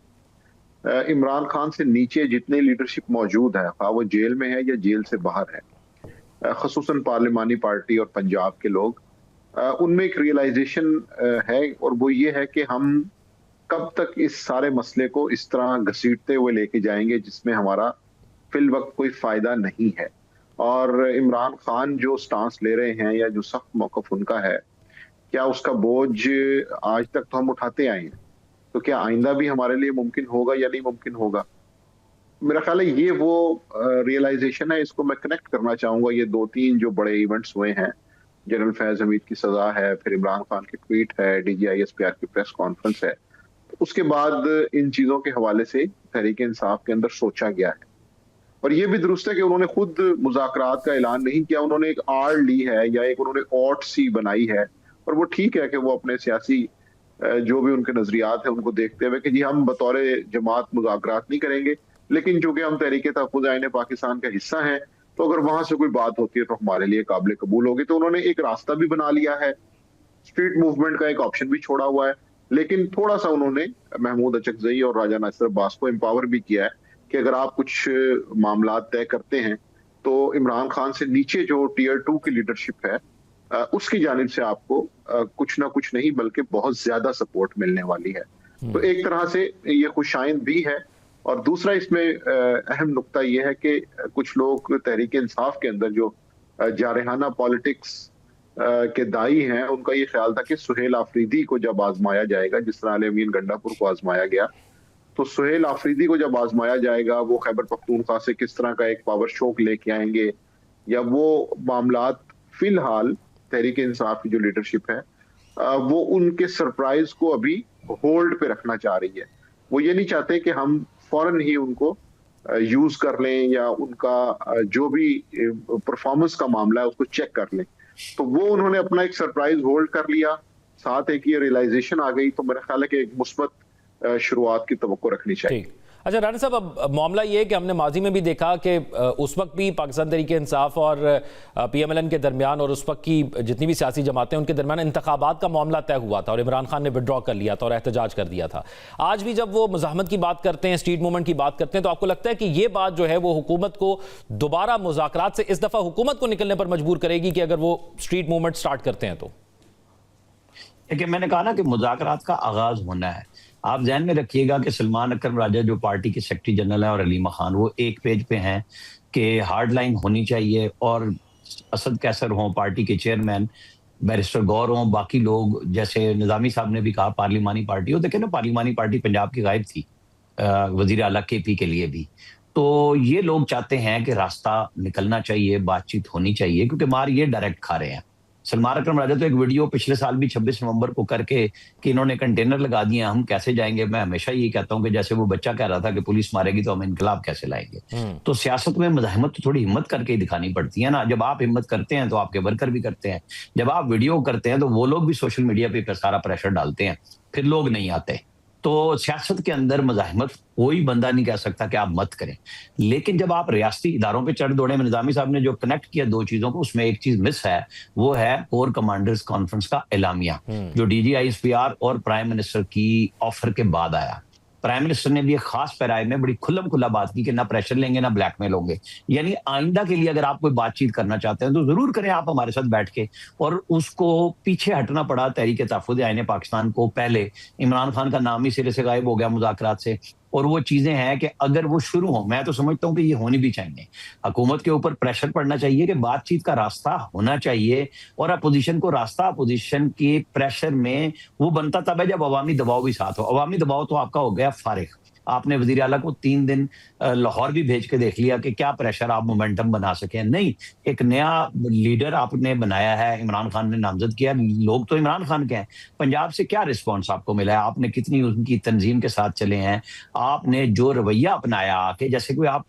इमरान खान से नीचे जितनी लीडरशिप मौजूद है, वो जेल में है या जेल से बाहर है, ख़ुसूसन पार्लिमानी पार्टी और पंजाब के लोग, उनमें एक रियलाइजेशन है, और वो ये है कि हम कब तक इस सारे मसले को इस तरह घसीटते हुए लेके जाएंगे जिसमें हमारा फिल वक्त कोई फायदा नहीं है। और इमरान खान जो स्टांस ले रहे हैं या जो सख्त मौक़िफ़ उनका है, क्या उसका बोझ आज तक तो हम उठाते आए हैं, तो क्या आइंदा भी हमारे लिए मुमकिन होगा या नहीं मुमकिन होगा? मेरा ख्याल है ये वो रियलाइजेशन है। इसको मैं कनेक्ट करना चाहूंगा, ये 2-3 जो बड़े इवेंट्स हुए हैं, जनरल फैज हमीद की सजा है, फिर इमरान खान की ट्वीट है, DGISPR की प्रेस कॉन्फ्रेंस है, तो उसके बाद इन चीजों के हवाले से तहरीक इंसाफ के अंदर सोचा गया है। और ये भी दुरुस्त है कि उन्होंने खुद मुज़ाकरात का ऐलान नहीं किया, उन्होंने एक आड़ ली है या एक उन्होंने ऑट सी बनाई है, और वो ठीक है कि वो अपने सियासी जो भी उनके नजरियात है उनको देखते हुए कि जी हम बतौर जमात मुज़ाकरात नहीं करेंगे, लेकिन चूंकि हम तहरीक तहफ़्फ़ुज़ आईन पाकिस्तान का हिस्सा हैं, तो अगर वहां से कोई बात होती है तो हमारे लिए काबिल कबूल होगी। तो उन्होंने एक रास्ता भी बना लिया है, स्ट्रीट मूवमेंट का एक ऑप्शन भी छोड़ा हुआ है, लेकिन थोड़ा सा उन्होंने महमूद अचकज़ई और राजा नासिर अब्बास को एम्पावर भी किया है कि अगर आप कुछ मामला तय करते हैं तो इमरान खान से नीचे जो टियर 2 की लीडरशिप है, उसकी जानिब से आपको कुछ ना कुछ नहीं बल्कि बहुत ज्यादा सपोर्ट मिलने वाली है। तो एक तरह से ये खुशाइंद भी है। और दूसरा इसमें अहम नुक्ता ये है कि कुछ लोग तहरीक इंसाफ के अंदर जो जारहाना पॉलिटिक्स के दाई हैं, उनका ये ख्याल था कि सुहेल आफरीदी को जब आजमाया जाएगा, जिस तरह अमीन गंडापुर को आजमाया गया, तो सुहेल आफरीदी को जब आजमाया जाएगा, वो खैबर पख्तूनख्वा से किस तरह का एक पावर शोक लेके आएंगे, या वो मामलात फिलहाल तहरीक इंसाफ की जो लीडरशिप है वो उनके सरप्राइज को अभी होल्ड पे रखना चाह रही है। वो ये नहीं चाहते कि हम फौरन ही उनको यूज कर लें या उनका जो भी परफॉर्मेंस का मामला है उसको चेक कर लें। तो वो उन्होंने अपना एक सरप्राइज होल्ड कर लिया, साथ एक ये रियलाइजेशन आ गई। तो मेरा ख्याल है कि एक मुस्बत शुरुआत की तवक्को रखनी चाहिए। अच्छा राना साहब, अब मामला ये है कि हमने माजी में भी देखा कि उस वक्त भी पाकिस्तान तहरीक इंसाफ और PMLN के दरमियान और उस वक्त की जितनी भी सियासी जमातें उनके दरमियान इंतखाबात का मामला तय हुआ था और इमरान खान ने विड्रॉ कर लिया था और एहतजाज कर दिया था। आज भी जब वो मुज़ाहमत की बात करते हैं, स्ट्रीट मूवमेंट की बात करते हैं, तो आपको लगता है कि ये बात जो है वो हुकूमत को दोबारा मुज़ाकरात से इस दफ़ा हुकूमत को निकलने पर मजबूर करेगी कि अगर वो स्ट्रीट मूवमेंट स्टार्ट करते हैं? तो देखिए, मैंने कहा ना कि मुज़ाकरात का आगाज होना है। आप ध्यान में रखिएगा कि सलमान अकरम राजा जो पार्टी के सेक्रेटरी जनरल हैं और अलीमा खान, वो एक पेज पे हैं कि हार्ड लाइन होनी चाहिए, और असद कैसर हों पार्टी के चेयरमैन, बैरिस्टर गौर हों, बाकी लोग जैसे निज़ामी साहब ने भी कहा पार्लिमानी पार्टी हो। देखिए ना, पार्लिमानी पार्टी पंजाब की गायब थी वज़ीर आला KP के लिए भी। तो ये लोग चाहते हैं कि रास्ता निकलना चाहिए, बातचीत होनी चाहिए, क्योंकि मार ये डायरेक्ट खा रहे हैं। सलमान अकरम राजा तो एक वीडियो पिछले साल भी 26 नवंबर को करके कि इन्होंने कंटेनर लगा दिए, हम कैसे जाएंगे। मैं हमेशा ये कहता हूं कि जैसे वो बच्चा कह रहा था कि पुलिस मारेगी तो हम इनकलाब कैसे लाएंगे। तो सियासत में मज़ाहमत तो थोड़ी हिम्मत करके ही दिखानी पड़ती है ना। जब आप हिम्मत करते हैं तो आपके वर्कर भी करते हैं, जब आप वीडियो करते हैं तो वो लोग भी सोशल मीडिया पे सारा प्रेशर डालते हैं, फिर लोग नहीं आते। तो सियासत के अंदर मज़ाहमत कोई बंदा नहीं कह सकता कि आप मत करें, लेकिन जब आप रियासती इदारों पे चढ़ दौड़े, निजामी साहब ने जो कनेक्ट किया दो चीजों को, उसमें एक चीज मिस है, वो है कोर कमांडर्स कॉन्फ्रेंस का एलामिया जो DGISPR और प्राइम मिनिस्टर की ऑफर के बाद आया। प्राइम मिनिस्टर ने भी एक खास पैराए में बड़ी खुल्लम खुल्ला बात की कि ना प्रेशर लेंगे ना ब्लैकमेल होंगे। यानी आइंदा के लिए अगर आप कोई बातचीत करना चाहते हैं तो जरूर करें आप हमारे साथ बैठ के। और उसको पीछे हटना पड़ा तहरीक तहफ़्फ़ुज़ आईन पाकिस्तान को। पहले इमरान खान का नाम ही सिरे से गायब हो गया मुज़ाकरात से, और वो चीजें हैं कि अगर वो शुरू हो, मैं तो समझता हूं कि ये होनी भी चाहिए। हुकूमत के ऊपर प्रेशर पड़ना चाहिए कि बातचीत का रास्ता होना चाहिए, और अपोजिशन को रास्ता अपोजिशन के प्रेशर में वो बनता तब है जब अवामी दबाव भी साथ हो। अवामी दबाव तो आपका हो गया फारिग। आपने वजीर आला को 3 दिन लाहौर भी भेज के देख लिया कि क्या प्रेशर आप मोमेंटम बना सके। नहीं, एक नया लीडर आपने बनाया है, इमरान खान ने नामजद किया, लोग तो इमरान खान के हैं। पंजाब से क्या रिस्पांस आपको मिला है? आपने कितनी उनकी तंजीम के साथ चले हैं? आपने जो रवैया अपनाया आके, जैसे कोई आप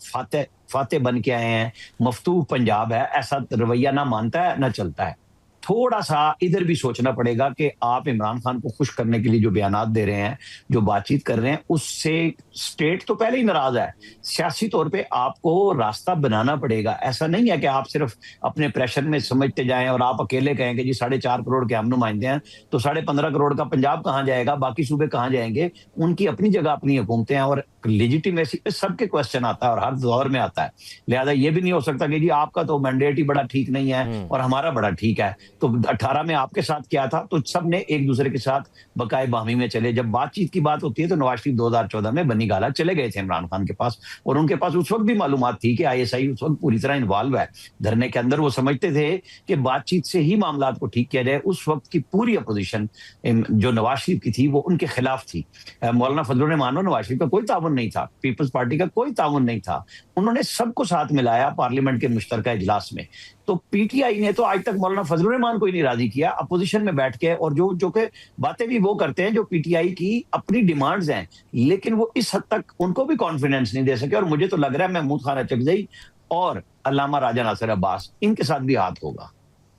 फाते बन के आए हैं, मफतूह पंजाब है, ऐसा रवैया ना मानता है ना चलता है। थोड़ा सा इधर भी सोचना पड़ेगा कि आप इमरान खान को खुश करने के लिए जो बयानात दे रहे हैं, जो बातचीत कर रहे हैं, उससे स्टेट तो पहले ही नाराज है। सियासी तौर पे आपको रास्ता बनाना पड़ेगा। ऐसा नहीं है कि आप सिर्फ अपने प्रेशर में समझते जाएं और आप अकेले कहें कि जी 4.5 करोड़ के हम नुमाइंदे हैं तो 15.5 करोड़ का पंजाब कहाँ जाएगा, बाकी सूबे कहाँ जाएंगे? उनकी अपनी जगह अपनी हुकूमतें हैं, और लेजिटिमेसी पे सबके क्वेश्चन आता है और हर दौर में आता है। लिहाजा ये भी नहीं हो सकता कि जी आपका तो मैंडेट ही बड़ा ठीक नहीं है और हमारा बड़ा ठीक है। तो 18 में आपके साथ क्या था, तो सब ने एक दूसरे के साथ बकाए बाहमी में चले। जब बातचीत की बात होती है तो नवाज शरीफ 2014 में बनी गाला चले गए थे इमरान खान के पास, और उनके पास उस वक्त भी मालूमात थी कि ISI उस वक्त पूरी तरह इन्वॉल्व है धरने के अंदर। वो समझते थे कि बातचीत से ही मामला को ठीक किया जाए। उस वक्त की पूरी अपोजिशन जो नवाज शरीफ की थी वो उनके खिलाफ थी। मौलाना फजलुर रहमान और नवाज शरीफ का कोई ताउन नहीं था, पीपल्स पार्टी का कोई ताउन नहीं था। उन्होंने सबको साथ मिलाया पार्लियामेंट के मुश्तरका इजलास में। तो PTI ने तो आज तक मौलाना फजलुर रहमान को ही नहीं राजी किया अपोजिशन में बैठ के, और जो के बातें भी वो करते हैं जो PTI की अपनी डिमांड्स हैं, लेकिन वो इस हद तक उनको भी कॉन्फिडेंस नहीं दे सके। और मुझे तो लग रहा है महमूद खान अचकजई और अल्लामा राजा नासिर अब्बास, इनके साथ भी हाथ होगा।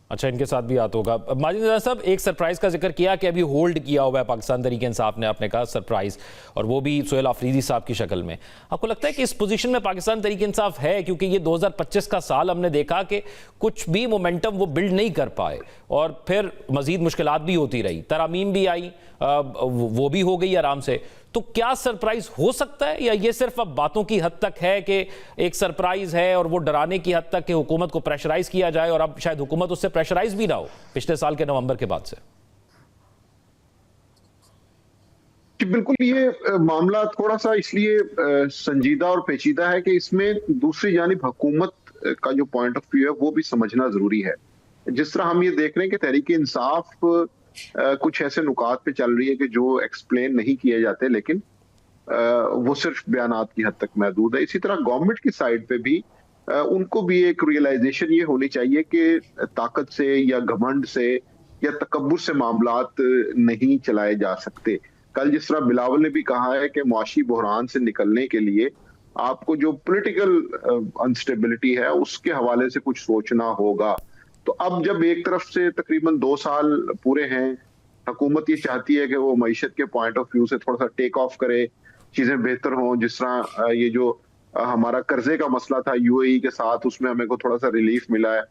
अच्छा, इनके साथ भी हाथ होगा। माजिद रज़ा साहब, एक सरप्राइज का जिक्र किया कि अभी होल्ड किया हुआ है पाकिस्तान तहरीक इंसाफ ने, आपने कहा सरप्राइज, और वो भी सुहेल आफरीदी साहब की शक्ल में। आपको लगता है कि इस पोजीशन में पाकिस्तान तहरीक इंसाफ है? क्योंकि ये 2025 का साल हमने देखा कि कुछ भी मोमेंटम वो बिल्ड नहीं कर पाए, और फिर मजीद मुश्किलात भी होती रही, तरामीम भी आई, वो भी हो गई आराम से। तो क्या सरप्राइज हो सकता है, या ये सिर्फ अब बातों की हद तक है कि एक सरप्राइज है और वो डराने की हद तक कि हुकूमत को प्रेशराइज किया जाए, और अब शायद हुकूमत उससे प्रेशराइज भी ना हो पिछले साल के नवंबर के बाद से? बिल्कुल, ये मामला थोड़ा सा इसलिए संजीदा और पेचीदा है कि इसमें दूसरी जानिब हुकूमत का जो पॉइंट ऑफ व्यू है वो भी समझना जरूरी है। जिस तरह हम ये देख रहे हैं कि तहरीक इंसाफ कुछ ऐसे नुकात पे चल रही है कि जो एक्सप्लेन नहीं किए जाते, लेकिन वो सिर्फ बयानात की हद तक महदूद है। इसी तरह गवर्नमेंट की साइड पे भी उनको भी एक रियलाइजेशन ये होनी चाहिए कि ताकत से या घमंड से या तकब्बुर से मामलात नहीं चलाए जा सकते। कल जिस तरह बिलावल ने भी कहा है कि मुआशी बहरान से निकलने के लिए आपको जो पॉलिटिकल अनस्टेबिलिटी है उसके हवाले से कुछ सोचना होगा। तो अब जब एक तरफ से तकरीबन 2 साल पूरे हैं, हुकूमत ये चाहती है कि वो मईशत के पॉइंट ऑफ व्यू से थोड़ा सा टेक ऑफ करे, चीजें बेहतर हों। जिस तरह ये जो हमारा कर्जे का मसला था UAE के साथ, उसमें हमें को थोड़ा सा रिलीफ मिला है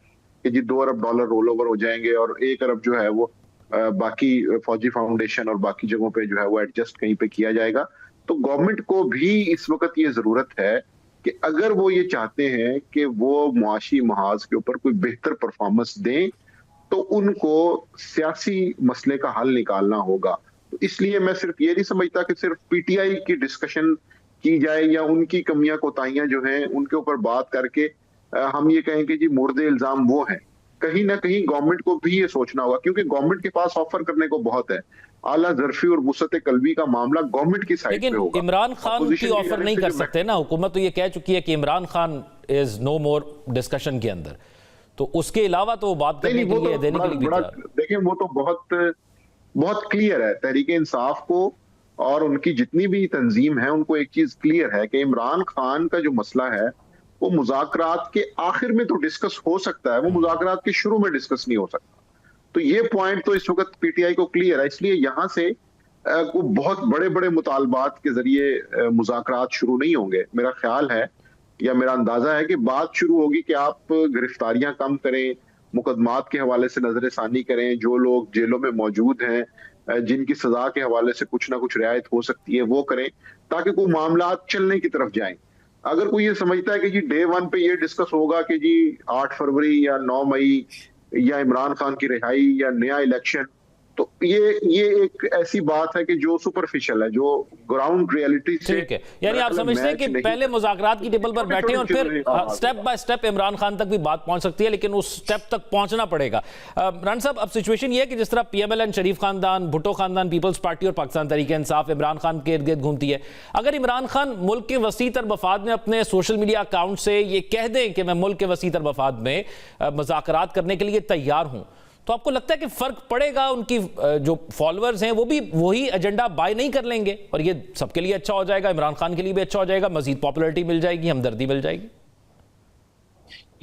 कि जी $2 अरब रोल ओवर हो जाएंगे, और 1 अरब जो है वो बाकी फौजी फाउंडेशन और बाकी जगहों पे जो है वो एडजस्ट कहीं पे किया जाएगा। तो गवर्नमेंट को भी इस वक्त ये जरूरत है कि अगर वो ये चाहते हैं कि वो मुआशी महाज के ऊपर कोई बेहतर परफॉर्मेंस दें, तो उनको सियासी मसले का हल निकालना होगा। तो इसलिए मैं सिर्फ ये नहीं समझता कि सिर्फ PTI की डिस्कशन की जाए या उनकी कमियां कोताहियां जो हैं उनके ऊपर बात करके हम ये कहें कि जी मुर्दे इल्जाम वो हैं। कहीं ना कहीं गवर्नमेंट को भी ये सोचना होगा, क्योंकि गवर्नमेंट के पास ऑफर करने को बहुत है। आला ज़र्फी और वुसअत कल्बी का मामला गवर्नमेंट की साइड पे होगा। लेकिन इमरान खान की ऑफर नहीं कर सकते ना, हुकूमत तो ये कह चुकी है कि Imran Khan is no more discussion के अंदर। तो उसके अलावा तो बात करने के लिए, देने के लिए भी तैयार। देखिए वो तो बहुत क्लियर है, तहरीक इंसाफ को और उनकी जितनी भी तंजीम है उनको एक चीज क्लियर है कि इमरान खान का जो मसला है वो मुज़ाकरात के आखिर में तो डिस्कस हो सकता है, वो मुज़ाकरात के शुरू में डिस्कस नहीं हो सकता। तो ये पॉइंट तो इस वक्त पीटीआई को क्लियर है, इसलिए यहां से को बहुत बड़े बड़े मुतालबात के जरिए मुज़ाकरात शुरू नहीं होंगे। मेरा ख्याल है या मेरा अंदाजा है कि बात शुरू होगी कि आप गिरफ्तारियां कम करें, मुकदमात के हवाले से नजरसानी करें, जो लोग जेलों में मौजूद हैं जिनकी सजा के हवाले से कुछ ना कुछ रियायत हो सकती है वो करें, ताकि कोई मामला चलने की तरफ जाएं। अगर कोई ये समझता है कि जी डे 1 पे ये डिस्कस होगा कि जी 8 फरवरी या 9 मई या इमरान खान की रिहाई या नया इलेक्शन, तो ये एक ऐसी बात है कि जो सुपरफिशियल है, जो ग्राउंड रियलिटी से, ठीक है, यानी आप समझते हैं कि पहले मुज़ाकरात की टेबल पर बैठे और फिर step by step Imran Khan तक भी बात पहुंच सकती है, लेकिन उस स्टेप तक पहुंचना पड़ेगा। राना साहब, अब सिचुएशन ये है कि जिस तरह पीएमएलएन, शरीफ खानदान, भुट्टो खानदान, पीपल्स पार्टी और पाकिस्तान तहरीक इंसाफ इमरान खान के इर्द गिर्द घूमती है, अगर इमरान खान मुल्क के वसी तर मफाद में अपने सोशल मीडिया अकाउंट से ये कह दें कि मैं मुल्क के वसी तर मफाद में मुज़ाकरात करने के लिए तैयार हूं, तो आपको लगता है कि फर्क पड़ेगा? उनकी जो फॉलोअर्स हैं वो भी वही एजेंडा बाय नहीं कर लेंगे और ये सबके लिए अच्छा हो जाएगा, इमरान खान के लिए भी अच्छा हो जाएगा, मजीद पॉपुलैरिटी मिल जाएगी, हमदर्दी मिल जाएगी?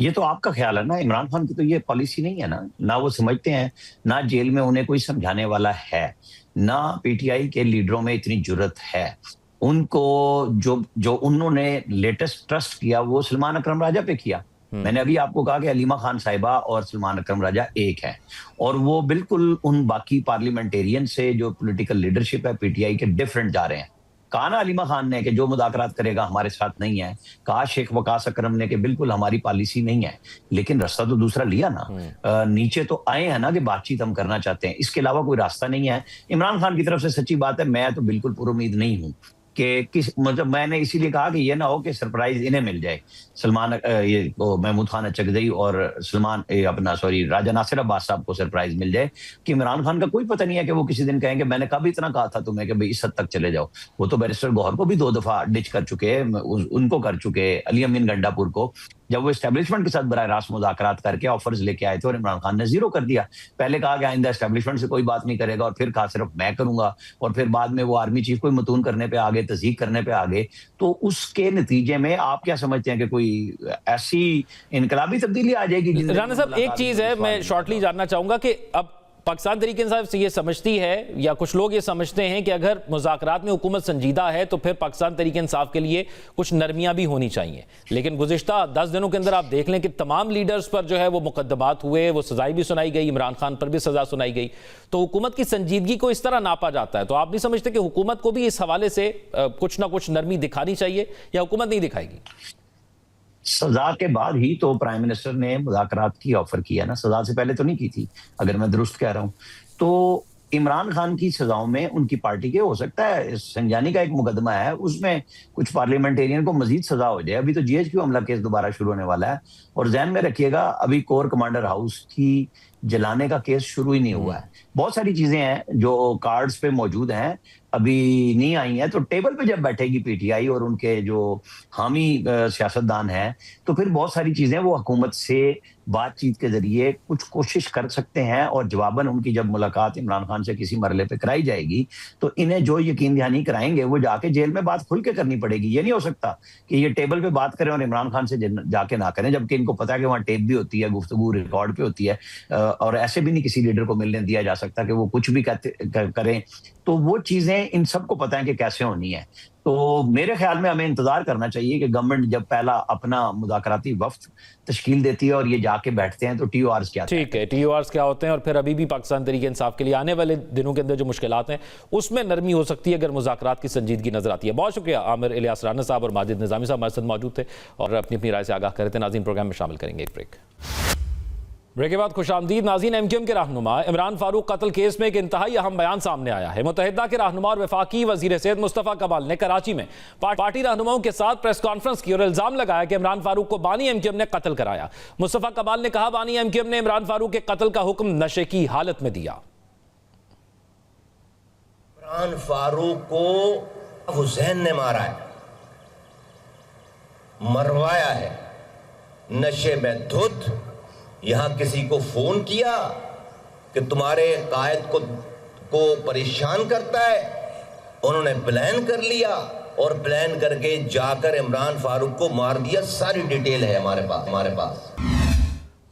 ये तो आपका ख्याल है ना, इमरान खान की तो ये पॉलिसी नहीं है ना वो समझते हैं, ना जेल में उन्हें कोई समझाने वाला है, ना पीटीआई के लीडरों में इतनी जुर्रत है। उनको जो उन्होंने लेटेस्ट ट्रस्ट किया वो सलमान अकरम राजा पे किया। मैंने अभी आपको कहा कि अलीमा खान साहिबा और सलमान अकरम राजा एक है, और वो बिल्कुल उन बाकी पार्लियामेंटेरियन से जो पॉलिटिकल लीडरशिप है पीटीआई के डिफरेंट जा रहे हैं। कहा ना अलीमा खान ने कि जो मुदाकरात करेगा हमारे साथ नहीं है, कहा शेख वकास अकरम ने कि बिल्कुल हमारी पॉलिसी नहीं है, लेकिन रास्ता तो दूसरा लिया ना। नीचे तो आए हैं ना कि बातचीत हम करना चाहते हैं, इसके अलावा कोई रास्ता नहीं है। इमरान खान की तरफ से सच्ची बात है, मैं तो बिल्कुल पुरुमीद नहीं हूं कि मतलब मैंने इसीलिए कहा कि ये ना हो कि सरप्राइज इन्हें मिल जाए, सलमान महमूद खान चकदई और राजा नासिर अब्बास साहब को सरप्राइज मिल जाए कि इमरान खान का कोई पता नहीं है कि वो किसी दिन कहेंगे मैंने कब इतना कहा था तुम्हें कि भाई इस हद तक चले जाओ। वो तो बैरिस्टर गौहर को भी 2 दफा डिच कर चुके, उनको कर चुके, अली अमीन गंडापुर को, जब वो एस्टेब्लिशमेंट के साथ बराह रास्त मुज़ाकरात करके ऑफर्स लेके आए थे और इमरान खान ने जीरो कर दिया। पहले कहा कि आइंदा एस्टेब्लिशमेंट से कोई बात नहीं करेगा, और फिर कहा सिर्फ मैं करूंगा, और फिर बाद में वो आर्मी चीफ को मतून करने पे आ गए, तस्दीक करने पे आ गए। तो उसके नतीजे में आप क्या समझते हैं कि कोई ऐसी इनकलाबी तब्दीली आ जाएगी? राना साहब, एक चीज है मैं शॉर्टली जानना चाहूंगा कि अब पाकिस्तान तहरीक इंसाफ से ये समझती है या कुछ लोग ये समझते हैं कि अगर मुज़ाकरात में हुकूमत संजीदा है तो फिर पाकिस्तान तहरीक इंसाफ के लिए कुछ नरमियां भी होनी चाहिए, लेकिन गुज़िश्ता 10 दिनों के अंदर आप देख लें कि तमाम लीडर्स पर जो है वो मुकदमात हुए, वो सजाएं भी सुनाई गई, इमरान खान पर भी सजा सुनाई गई। तो हुकूमत की संजीदगी को इस तरह नापा जाता है, तो आप नहीं समझते कि हुकूमत को भी इस हवाले से कुछ ना कुछ नरमी दिखानी चाहिए, या हुकूमत नहीं दिखाएगी? सजा के बाद ही तो प्राइम मिनिस्टर ने मुज़ाकरात की ऑफर किया ना, सजा से पहले तो नहीं की थी, अगर मैं दुरुस्त कह रहा हूं। तो इमरान खान की सजाओं में उनकी पार्टी के हो सकता है, संजानी का एक मुकदमा है उसमें कुछ पार्लियामेंटेरियन को मजीद सजा हो जाए। अभी तो जीएचक्यू हमला केस दोबारा शुरू होने वाला है, और ध्यान में रखिएगा अभी कोर कमांडर हाउस की जलाने का केस शुरू ही नहीं हुआ है। बहुत सारी चीजें हैं जो कार्ड्स पे मौजूद हैं, अभी नहीं आई हैं। तो टेबल पे जब बैठेगी पीटीआई और उनके जो हामी सियासतदान हैं, तो फिर बहुत सारी चीजें वो हुकूमत से बातचीत के जरिए कुछ कोशिश कर सकते हैं, और जवाबन उनकी जब मुलाकात इमरान खान से किसी मरले पे कराई जाएगी तो इन्हें जो यकीन दहानी कराएंगे वो जाके जेल में बात खुल के करनी पड़ेगी। ये नहीं हो सकता कि ये टेबल पे बात करें और इमरान खान से जाके ना करें, जबकि इनको पता है कि वहाँ टेप भी होती है, गुफ्तगू रिकॉर्ड पे होती है, और ऐसे भी नहीं किसी लीडर को मिलने दिया जा सकता कि वो कुछ भी करें। तो वो चीजें इन सबको पता है कि कैसे होनी है। तो मेरे ख्याल में हमें इंतजार करना चाहिए कि गवर्नमेंट जब पहला अपना मुज़ाकराती वफ्द तश्कील देती है और ये जाके बैठते हैं तो टीओआर्स क्या, ठीक है, टीओआर्स क्या होते हैं, और फिर अभी भी पाकिस्तान तहरीक इंसाफ के लिए आने वाले दिनों के अंदर जो मुश्किलात हैं उसमें नरमी हो सकती है अगर मुज़ाकरात की संजीदगी नजर आती है। बहुत शुक्रिया आमिर इलियास राना साहब और माजिद निज़ामी साहब हमारे साथ मौजूद थे और अपनी अपनी राय से आगाह कर रहे थे। नाज़रीन, प्रोग्राम में शामिल करेंगे एक ब्रेक के बाद खुशामदीद। नाज़रीन, एमक्यूएम के रहनुमा इमरान फारूक कत्ल केस में एक इंतहाई अहम बयान सामने आया है। मुत्तहिदा के रहनुमा और वफाकी वज़ीर सेहत मुस्तफ़ा कमाल ने कराची में पार्टी रहनुमाओं के साथ प्रेस कॉन्फ्रेंस की और इल्जाम लगाया कि इमरान फारूक को बानी एमक्यूएम ने कत्ल कराया। मुस्तफ़ा कमाल ने कहा बानी एमक्यूएम ने इमरान फारूक के कत्ल का हुक्म नशे की हालत में दिया। इमरान फारूक को हुसैन ने मारा है, मरवाया है, नशे में धुत यहां किसी को फोन किया कि तुम्हारे कायद को परेशान करता है? उन्होंने प्लान कर लिया और प्लान करके जाकर इमरान फारूक को मार दिया। सारी डिटेल है हमारे पास।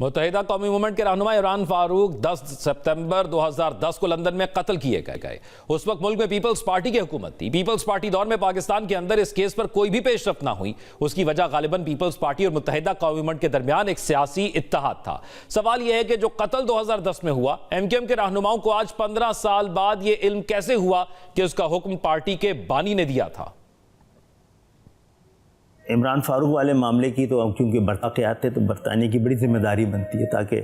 मुत्तहिदा कौमी मूवमेंट के रहनुमा इमरान फारूक 10 सितंबर 2010 को लंदन में कत्ल किए गए। उस वक्त मुल्क में पीपल्स पार्टी की हुकूमत थी। पीपल्स पार्टी दौर में पाकिस्तान के अंदर इस केस पर कोई भी पेशरफ्त ना हुई। उसकी वजह गालिबन पीपल्स पार्टी और मुत्तहिदा कौमी मूवमेंट के दरमियान एक सियासी इत्तेहाद था। सवाल यह है कि जो कत्ल 2010 में हुआ, एमक्यूएम के रहनुमाओं को आज 15 साल बाद यह इल्म कैसे हुआ कि उसका हुक्म पार्टी के बानी ने दिया था? इमरान फारूक वाले मामले की तो क्योंकि वाक़यात थे तो बरतानिया की बड़ी जिम्मेदारी बनती है ताकि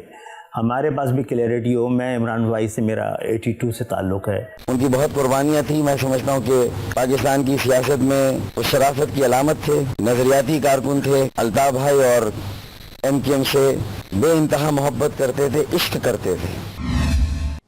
हमारे पास भी क्लैरिटी हो। मैं इमरान भाई से मेरा 82 से ताल्लुक़ है। उनकी बहुत कुर्बानियाँ थी। मैं समझता हूँ कि पाकिस्तान की सियासत में वो शराफत की अलामत थे, नज़रियाती कारकुन थे। अल्ताफ़ भाई और एमक्यूएम से बेइंतहा मोहब्बत करते थे, इश्क करते थे।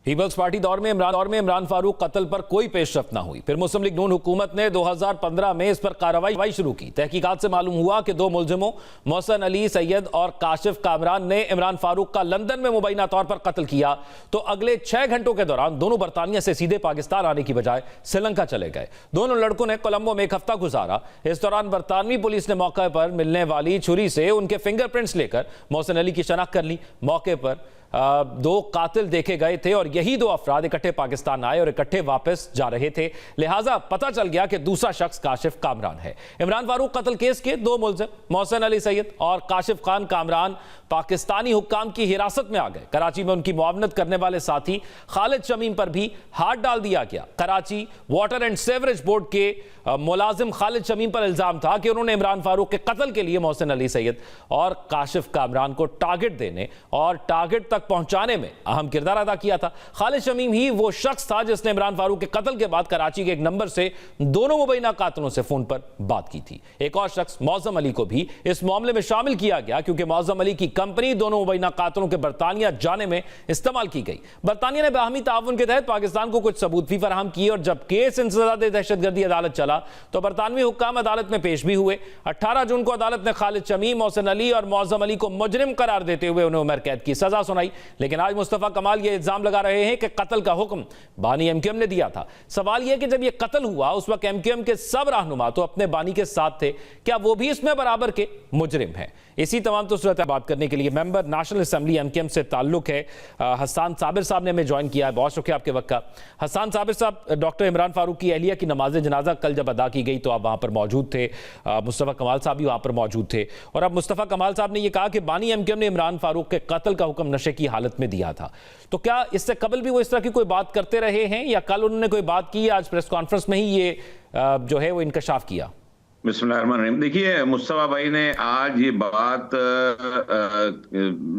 पीपल्स पार्टी दौर में इमरान फारूक कत्ल पर कोई पेशरफ्त ना हुई। फिर मुस्लिम लीग नून हुकूमत ने 2015 में इस पर कार्रवाई शुरू की। तहकीकात से मालूम हुआ कि 2 मुलजिमों मोहसिन अली सैयद और काशिफ कामरान ने इमरान फारूक का लंदन में मुबैना तौर पर कत्ल किया तो अगले 6 घंटों के दौरान दोनों बरतानिया से सीधे पाकिस्तान आने की बजाय श्रीलंका चले गए। दोनों लड़कों ने कोलंबो में 1 हफ्ता गुजारा। इस दौरान बरतानवी पुलिस ने मौके पर मिलने वाली छुरी से उनके फिंगरप्रिंट्स लेकर मोहसिन अली की शनाख्त कर ली। मौके पर 2 कातिल देखे गए थे और यही 2 अफराद इकट्ठे पाकिस्तान आए और इकट्ठे वापस जा रहे थे। लिहाजा पता चल गया कि दूसरा शख्स काशिफ कामरान है। इमरान फारूक कत्ल केस के 2 मुलजिम मोहसिन अली सैयद और काशिफ खान कामरान पाकिस्तानी हुक्काम की हिरासत में आ गए। कराची में उनकी मुआवनत करने वाले साथी खालिद शमीम पर भी हाथ डाल दिया गया। Karachi water and sewerage board के मुलाजिम खालिद शमीम पर इल्जाम था कि उन्होंने इमरान फारूक के कत्ल के लिए मोहसिन अली सैयद और काशिफ कामरान को टारगेट देने और टारगेट तक पहुंचाने में अहम किरदार अदा किया था। खालिद शमीम ही वो शख्स था जिसने इमरान फारूक के कत्ल के बाद कराची के एक नंबर से दोनों मुबैना कातिलों से फोन पर बात की थी। एक और शख्स मौज़म अली को भी इस मामले में शामिल किया गया क्योंकि मौज़म अली की कंपनी दोनों मुबैना कातिलों के बरतानिया जाने में इस्तेमाल की गई। बरतानिया ने बाहमी ताउन के तहत पाकिस्तान को कुछ सबूत भी फराहम किए और जब केस इंसदाद दहशतगर्दी अदालत चला तो बरतानवी हुक्काम अदालत में पेश भी हुए। 18 जून को अदालत ने खालिद शमीम, मोहसिन अली और मौज़म अली को मुजरिम करार देते हुए उन्हें उम्र कैद की सजा सुनाई। लेकिन आज मुस्तफा कमाल ये इल्जाम लगा रहे हैं कि कत्ल का हुक्म बानी एमक्यूएम ने दिया था। सवाल यह कि जब यह कत्ल हुआ उस वक्त एमक्यूएम के सब रहनुमा तो अपने बानी के साथ थे, क्या वो भी इसमें बराबर के मुजरिम हैं? इसी तमाम तो सूरत बात करने के लिए मेंबर नेशनल असेंबली एमक्यूएम से ताल्लुक है हसन साबिर साहब ने हमें ज्वाइन किया है। बहुत शुक्रिया आपके वक्त का। हसन साबिर साहब, डॉक्टर इमरान फारूक की अहलिया की नमाज जनाजा कल जब अदा की गई तो आप वहाँ पर मौजूद थे, मुस्तफ़ा कमाल साहब भी वहाँ पर मौजूद थे और अब मुस्तफ़ा कमाल साहब ने यह कहा कि बानी एमक्यूएम ने इमरान फारूक के कत्ल का हुक्म नशे की हालत में दिया था। तो क्या इससे कबल भी वो इस तरह की कोई बात करते रहे हैं या कल उन्होंने कोई बात की, आज प्रेस कॉन्फ्रेंस में ही ये जो है वो इंकशाफ किया? बिस्मिल्लाहिर्रहमानिर्रहीम। देखिए, मुस्तफा भाई ने आज ये बात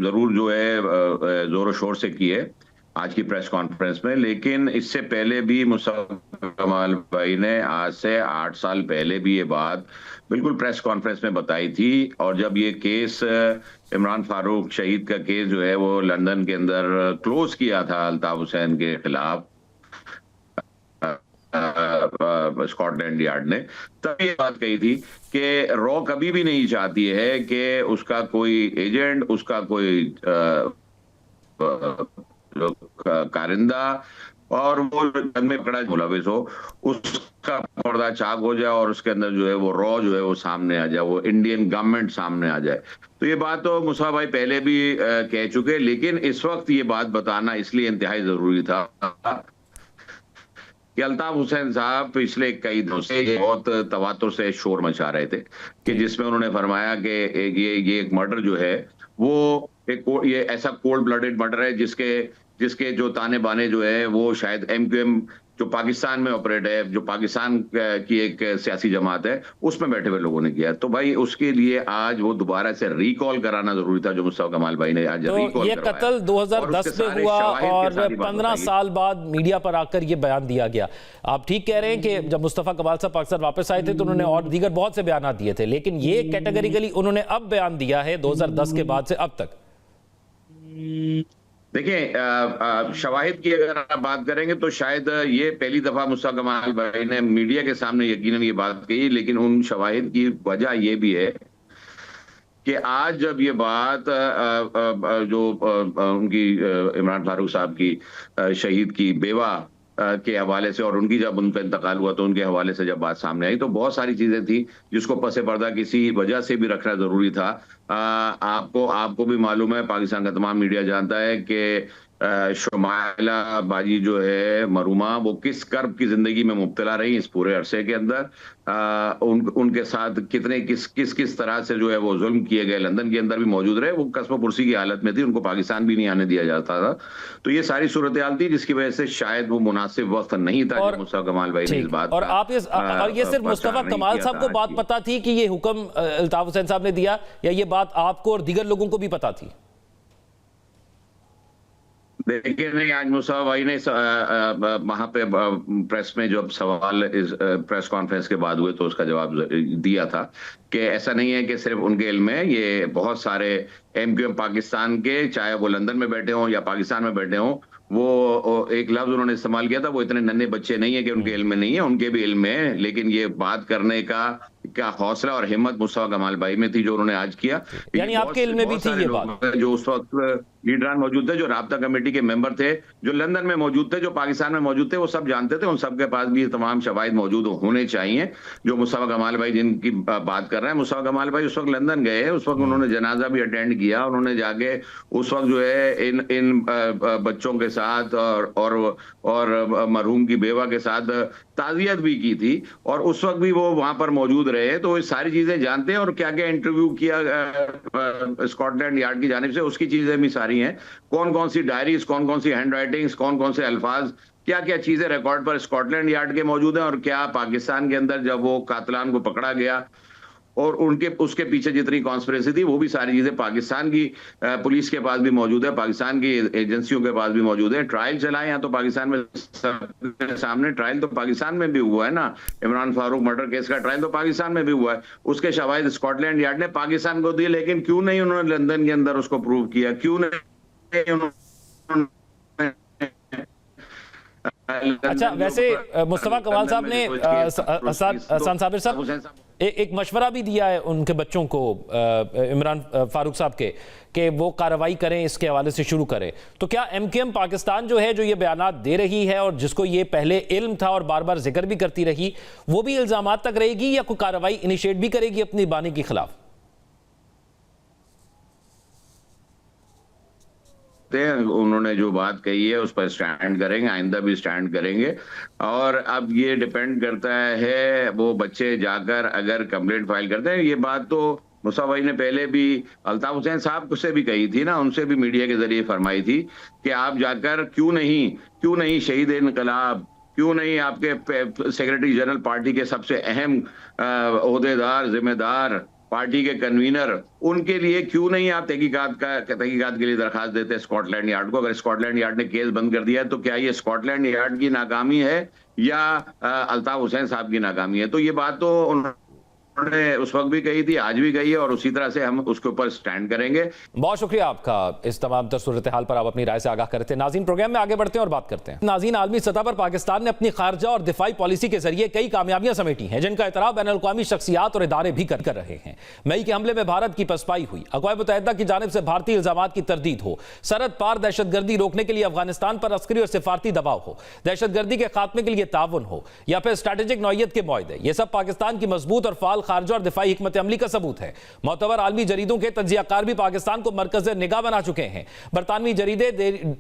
जरूर जो है जोर शोर से की है आज की प्रेस कॉन्फ्रेंस में, लेकिन इससे पहले भी मुस्तफा कमाल भाई ने आज से 8 साल पहले भी ये बात बिल्कुल प्रेस कॉन्फ्रेंस में बताई थी। और जब ये केस इमरान फारूक शहीद का केस जो है वो लंदन के अंदर क्लोज किया था अल्ताफ हुसैन के खिलाफ स्कॉटलैंड यार्ड ने, तब ये बात कही थी कि रॉ कभी भी नहीं चाहती है कि उसका कोई एजेंट, उसका कोई कारिंदा और वो जंग में पकड़ा मुलविस हो, उसका पर्दा चाक हो जाए और उसके अंदर जो है वो रॉ जो है वो सामने आ जाए, वो इंडियन गवर्नमेंट सामने आ जाए। तो ये बात तो मुस्तफा भाई पहले भी कह चुके, लेकिन इस वक्त ये बात बताना इसलिए इंतहाई जरूरी था कि अल्ताफ हुसैन साहब पिछले कई दिनों से बहुत तवातुर से शोर मचा रहे थे कि जिसमें उन्होंने फरमाया कि ये एक मर्डर जो है वो ये ऐसा कोल्ड ब्लडेड मर्डर है जिसके जो ताने बाने जो है वो शायद एमक्यूएम जो पाकिस्तान में ऑपरेट है, जो पाकिस्तान की एक सियासी जमात है, उसमें बैठे हुए लोगों ने किया। तो भाई उसके लिए आज वो दोबारा से रिकॉल कराना जरूरी था, जो मुस्तफा कमाल भाई ने आज रिकॉल ये कत्ल 2010 में हुआ और 15 साल बाद मीडिया पर आकर ये बयान दिया गया। आप ठीक कह रहे हैं कि जब मुस्तफा कमाल साहब पाकिस्तान वापस आए थे तो उन्होंने और दीगर बहुत से बयान दिए थे, लेकिन ये कैटेगरिकली उन्होंने अब बयान दिया है 2010 के बाद से अब तक। देखिए, शवाहिद की अगर आप बात करेंगे तो शायद ये पहली दफा मुस्तफा कमाल भाई ने मीडिया के सामने यकीनन ये बात कही, लेकिन उन शवाहिद की वजह ये भी है कि आज जब ये बात जो उनकी इमरान फारूक साहब की शहीद की बेवा के हवाले से और उनकी जब उनका इंतकाल हुआ तो उनके हवाले से जब बात सामने आई तो बहुत सारी चीजें थी जिसको पसे पर्दा किसी वजह से भी रखना जरूरी था। आपको भी मालूम है, पाकिस्तान का तमाम मीडिया जानता है कि शुमाइला बाजी जो है मरूमा, वो किस कर्ब की जिंदगी में मुब्तला रही इस पूरे अरसे के अंदर। उनके साथ किस तरह से जो है वो जुल्म किए गए, लंदन के अंदर भी मौजूद रहे, वो कस्म पुरसी की हालत में थी, उनको पाकिस्तान भी नहीं आने दिया जाता था। तो ये सारी सूरत हाल थी जिसकी वजह से शायद वो मुनासिब वक्त नहीं था जब मुस्तफा कमाल भाई ने इस बात और आप ये सिर्फ मुस्तफा कमाल साहब को बात पता थी कि ये हुक्म अल्ताफ हुसैन साहब ने दिया, या ये बात आपको और दीगर लोगों को भी पता थी? देखिए नहीं, आज मुस्तफा भाई ने वहां पे प्रेस में जब सवाल इस प्रेस कॉन्फ्रेंस के बाद हुए तो उसका जवाब दिया था कि ऐसा नहीं है कि सिर्फ उनके इल्म में, ये बहुत सारे MQM पाकिस्तान के, चाहे वो लंदन में बैठे हों या पाकिस्तान में बैठे हों, वो एक लफ्ज उन्होंने इस्तेमाल किया था, वो इतने नन्हे बच्चे नहीं है कि उनके इल्म में नहीं है, उनके भी इल्म में है, लेकिन ये बात करने का हौसला और हिम्मत मुस्तफा कमाल भाई में थी जो उन्होंने आज किया। यानी आपके इल्म में भी थी ये बात? जो उस वक्त लीडरान मौजूद थे, जो राब्ता कमेटी के मेंबर थे, जो लंदन में मौजूद थे, जो पाकिस्तान में मौजूद थे, वो सब जानते थे, उन सब के पास भी तमाम शवाहिद मौजूद होने चाहिए। जो मुस्तफा कमाल भाई जिनकी बात कर रहे हैं, मुस्तफा कमाल भाई उस वक्त लंदन गए, उस वक्त उन्होंने जनाजा भी अटेंड किया, उन्होंने जाके उस वक्त जो है इन बच्चों के साथ और मरहूम की बेवा के साथ ताज़ियत भी की थी, और उस वक्त भी वो वहां पर मौजूद रहे, तो ये सारी चीजें जानते हैं। और क्या क्या इंटरव्यू किया स्कॉटलैंड यार्ड की जानिब से, उसकी चीजें भी सारी हैं, कौन कौन सी डायरीज, कौन कौन सी हैंड राइटिंग्स, कौन कौन से अल्फाज, क्या क्या चीजें रिकॉर्ड पर स्कॉटलैंड यार्ड के मौजूद हैं, और क्या पाकिस्तान के अंदर जब वो कातलान को पकड़ा गया और उसके पीछे जितनी कॉन्स्पिरेसी थी, वो भी सारी चीजें पाकिस्तान की पुलिस के पास भी मौजूद है, पाकिस्तान की एजेंसियों के पास भी मौजूद है। ट्रायल चलाए हैं तो पाकिस्तान में सामने, ट्रायल तो पाकिस्तान में भी हुआ है ना, इमरान फारूक मर्डर केस का ट्रायल तो पाकिस्तान में भी हुआ है, उसके शवाहिद स्कॉटलैंड यार्ड ने पाकिस्तान को दिए, लेकिन क्यों नहीं उन्होंने लंदन के अंदर उसको प्रूव किया, क्यों नहीं उन्होंने? अच्छा, वैसे मुस्तफा कमाल साहब ने हसन साबिर साहब एक मशवरा भी दिया है उनके बच्चों को, इमरान फारूक साहब के, कि वो कार्रवाई करें, इसके हवाले से शुरू करें। तो क्या MQM पाकिस्तान जो है, जो ये बयानात दे रही है और जिसको ये पहले इल्म था और बार बार जिक्र भी करती रही, वो भी इल्जामात तक रहेगी या कोई कार्रवाई इनिशिएट भी करेगी अपनी बानी के खिलाफ? उन्होंने जो बात कही है उस पर स्टैंड करेंगे, आइंदा भी स्टैंड करेंगे। और अब ये डिपेंड करता है, वो बच्चे जाकर अगर कंप्लेंट फाइल करते हैं, ये बात तो मुस्तफा भाई ने पहले भी अल्ताफ हुसैन साहब से भी कही थी ना, उनसे भी मीडिया के जरिए फरमाई थी कि आप जाकर क्यों नहीं शहीद इनकलाब, क्यों नहीं आपके सेक्रेटरी जनरल पार्टी के सबसे अहम ओहदेदार, जिम्मेदार, पार्टी के कन्वीनर, उनके लिए क्यों नहीं आप तहकीकात के लिए दरखास्त देते स्कॉटलैंड यार्ड को? अगर स्कॉटलैंड यार्ड ने केस बंद कर दिया है तो क्या ये स्कॉटलैंड यार्ड की नाकामी है या अल्ताफ हुसैन साहब की नाकामी है? तो ये बात तो उन्होंने उस वक्त भी कही थी, आज भी कही है, और उसी तरह से हम उसके ऊपर स्टैंड करेंगे। बहुत शुक्रिया आपका इस तमाम सूरत हाल पर आप अपनी राय से आगाह करते हैं। नाज़रीन, प्रोग्राम में आगे बढ़ते हैं और बात करते हैं। नाज़रीन, आलमी सतह पर पाकिस्तान ने अपनी खारजा और दिफाई पॉलिसी के जरिए कई कामयाबियां समेटी हैं, जिनका इतराफ बैन अल-अक़वामी शख्सियात और इदारे भी कर रहे हैं। मई के हमले में भारत की पसपाई हुई, अक़वाम मुत्तहिदा की जानिब से भारतीय इल्जामात की तरदीद हो, सरहद पार दहशतगर्दी रोकने के लिए अफगानिस्तान पर अस्करी और सिफारती दबाव हो, दहशतगर्दी के खात्मे के लिए ताउन हो, या फिर स्ट्रैटेजिक नौइयत के मुआहदे, ये सब पाकिस्तान की मजबूत और फाल खारजा और दिफाई हिकमत अमली का सबूत है। मोतबर आलमी जरीदों के तज्जियाकार भी पाकिस्तान को मरकज़ निगाह बना चुके हैं। बरतानवी जरीदे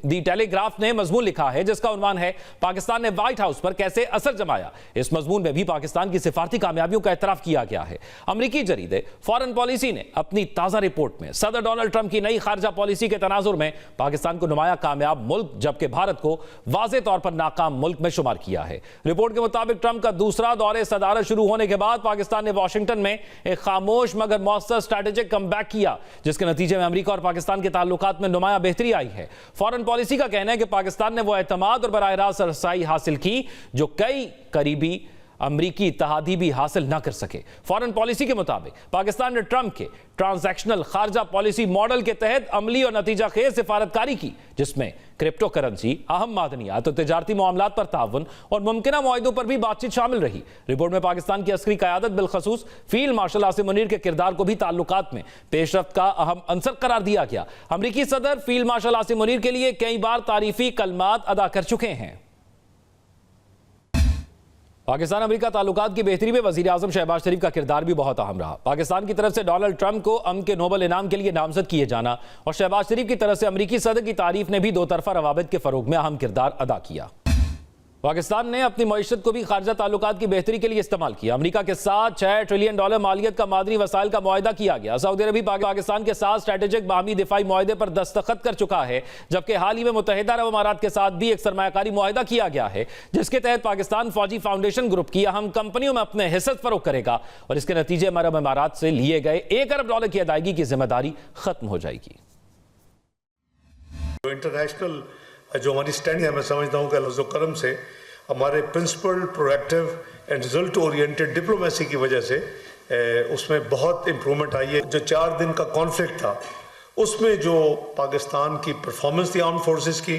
दी टेलीग्राफ ने मजमून लिखा है जिसका उन्वान है, पाकिस्तान ने व्हाइट हाउस पर कैसे असर जमाया। इस मजमून में भी पाकिस्तान की सिफारती कामयाबियों का एतराफ किया गया है। अमरीकी जरीदे फॉरेन पॉलिसी ने अपनी ताजा रिपोर्ट में सदर डोनाल्ड ट्रंप की नई खारजा पॉलिसी के तनाजुर में पाकिस्तान को नुमाया कामयाब मुल्क, जबकि भारत को वाज़े तौर पर नाकाम मुल्क में शुमार किया है। रिपोर्ट के मुताबिक ट्रंप का दूसरा दौरे सदारत शुरू होने के बाद पाकिस्तान ने वाशिंगटन में एक खामोश मगर मौसर स्ट्रैटेजिक कमबैक किया, जिसके नतीजे में अमेरिका और पाकिस्तान के ताल्लुकात में नुमाया बेहतरी आई है। फॉरेन पॉलिसी का कहना है कि पाकिस्तान ने वो एतमाद और बराह रास्त रसाई हासिल की जो कई करीबी अमरीकी इत्तेहादी भी हासिल न कर सके। फॉरेन पॉलिसी के मुताबिक पाकिस्तान ने ट्रंप के ट्रांजैक्शनल खारजा पॉलिसी मॉडल के तहत अमली और नतीजा खेज सिफारतकारी की, जिसमें क्रिप्टो करेंसी, अहम मादनियात और तजारती मामलात पर ताउन और मुमकिना मुआहिदों पर भी बातचीत शामिल रही। रिपोर्ट में पाकिस्तान की अस्करी क़यादत बिलखसूस फील्ड मार्शल आसिम मुनीर के किरदार को भी ताल्लुकात में पेशरफ्त का अहम अंसर करार दिया गया। अमरीकी सदर फील्ड मार्शल आसिम मुनीर के लिए कई बार तारीफी कलमात अदा कर चुके हैं। पाकिस्तान अमेरिका ताल्लुकात की बेहतरी में वजीर आजम शहबाज शरीफ का किरदार भी बहुत अहम रहा। पाकिस्तान की तरफ से डोनाल्ड ट्रंप को अमन के नोबल इनाम के लिए नामजद किए जाना और शहबाज शरीफ की तरफ से अमरीकी सदर की तारीफ ने भी दो तरफा रवाबित के फरोग में अहम किरदार अदा किया। पाकिस्तान ने अपनी मईशत को भी खारजा ताल्लुकात की बेहतरी के लिए इस्तेमाल किया। अमेरिका के साथ $6 ट्रिलियन मालियत का मादनी वसाइल का मुआहिदा किया गया। सऊदी अरब पाकिस्तान के साथ स्ट्रेटेजिक बाहमी दिफाई मुआहिदे पर दस्तखत कर चुका है, जबकि हाल ही में मुत्तहिदा अरब अमारात के साथ भी एक सरमायाकारी मुआहिदा किया गया है, जिसके तहत पाकिस्तान फौजी फाउंडेशन ग्रुप की अहम कंपनियों में अपने हिस्से फरोख्त करेगा और इसके नतीजे में अरब अमारात से लिए गए $1 अरब की अदायगी की जिम्मेदारी खत्म हो जाएगी। इंटरनेशनल जो हमारी स्टैंड है, मैं समझता हूँ कि अल्लाह करम से हमारे principal, proactive and result oriented diplomacy की वजह से उसमें बहुत इम्प्रूवमेंट आई है। जो 4 दिन का कॉन्फ्लिक्ट था उसमें जो पाकिस्तान की परफॉर्मेंस थी आर्म फोर्सेस की,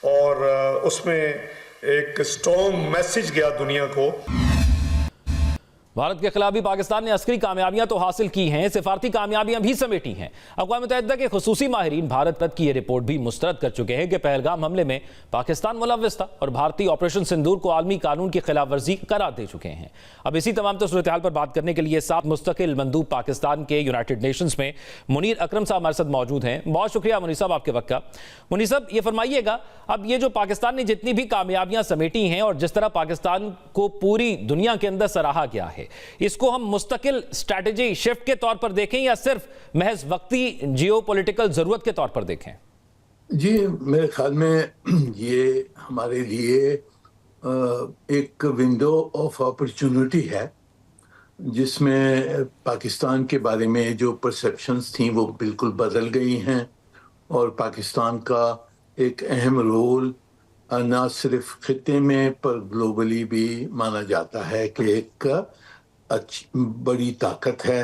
और उसमें एक स्ट्रॉन्ग मैसेज गया दुनिया को। भारत के खिलाफ भी पाकिस्तान ने अस्करी कामयाबियां तो हासिल की हैं, सिफारती कामयाबियां भी समेटी हैं। अक़वाम मुत्तहिदा के खुसूसी माहिरीन भारत तक की यह रिपोर्ट भी मुस्तरद कर चुके हैं कि पहलगाम हमले में पाकिस्तान मुलव्विस था और भारतीय ऑपरेशन सिंदूर को आलमी कानून की खिलाफ वर्जी करार दे चुके हैं। अब इसी तमाम तो सूरत हाल पर बात करने के लिए 7 मुस्तकिल मंदूब पाकिस्तान के यूनाइटेड नेशंस में मुनीर अकरम साहब हमारे साथ मौजूद हैं। बहुत शुक्रिया मुनीर साहब आपके वक्त का। मुनीर साहब, ये फरमाइएगा, अब ये जो पाकिस्तान ने जितनी भी कामयाबियां समेटी हैं और जिस तरह पाकिस्तान को पूरी दुनिया के अंदर सराहा गया है, इसको हम मुस्तकिल स्ट्रैटेजी शिफ्ट के तौर पर देखें या सिर्फ महज वक्ती जियोपॉलिटिकल जरूरत के तौर पर देखें? जी, मेरे ख्याल में ये हमारे लिए एक विंडो ऑफ अपॉर्चुनिटी है, जिसमें पाकिस्तान के बारे में जो परसेप्शंस थी वो बिल्कुल बदल गई हैं और पाकिस्तान का एक अहम रोल न सिर्फ खित्ते में पर ग्लोबली भी माना जाता है कि एक बड़ी ताकत है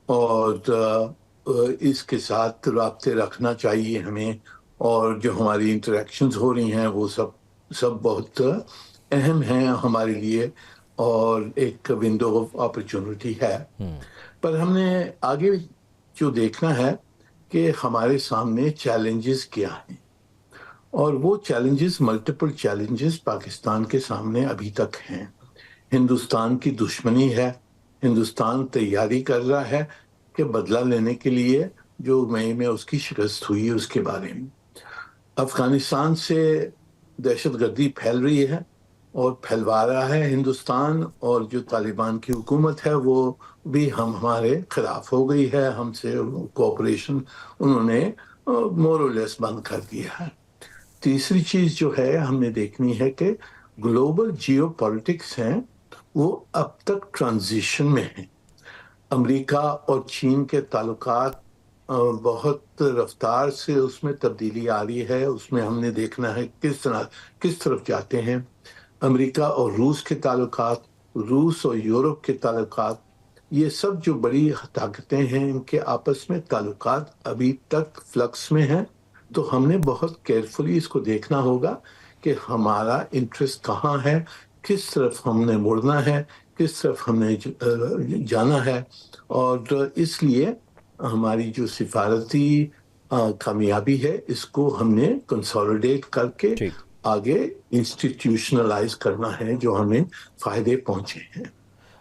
और इसके साथ राब्ते रखना चाहिए हमें, और जो हमारी इंटरेक्शंस हो रही हैं वो सब बहुत अहम हैं हमारे लिए और एक विंडो ऑफ अपॉर्चुनिटी है। पर हमने आगे जो देखना है कि हमारे सामने चैलेंजेस क्या हैं, और वो चैलेंजेस, मल्टीपल चैलेंजेस पाकिस्तान के सामने अभी तक हैं। हिंदुस्तान की दुश्मनी है, हिंदुस्तान तैयारी कर रहा है कि बदला लेने के लिए जो मई में उसकी शिकस्त हुई है उसके बारे में। अफगानिस्तान से दहशतगर्दी फैल रही है और फैलवा रहा है हिंदुस्तान, और जो तालिबान की हुकूमत है वो भी हमारे खिलाफ हो गई है, हमसे कोऑपरेशन उन्होंने मोर और लेस बंद कर दिया है। तीसरी चीज जो है हमने देखनी है कि ग्लोबल जियोपॉलिटिक्स हैं वो अब तक ट्रांजिशन में हैं। अमेरिका और चीन के ताल्लुकात बहुत रफ्तार से उसमें तब्दीली आ रही है, उसमें हमने देखना है किस तरफ जाते हैं। अमेरिका और रूस के ताल्लुकात, रूस और यूरोप के ताल्लुकात, ये सब जो बड़ी ताकतें हैं इनके आपस में ताल्लुकात अभी तक फ्लक्स में हैं। तो हमने बहुत केयरफुली इसको देखना होगा कि हमारा इंटरेस्ट कहाँ है, किस तरफ हमने मुड़ना है, किस तरफ हमने जाना है, और इसलिए हमारी जो सिफारती कामयाबी है इसको हमने कंसोलिडेट करके आगे इंस्टीट्यूशनलाइज करना है जो हमें फायदे पहुंचे हैं।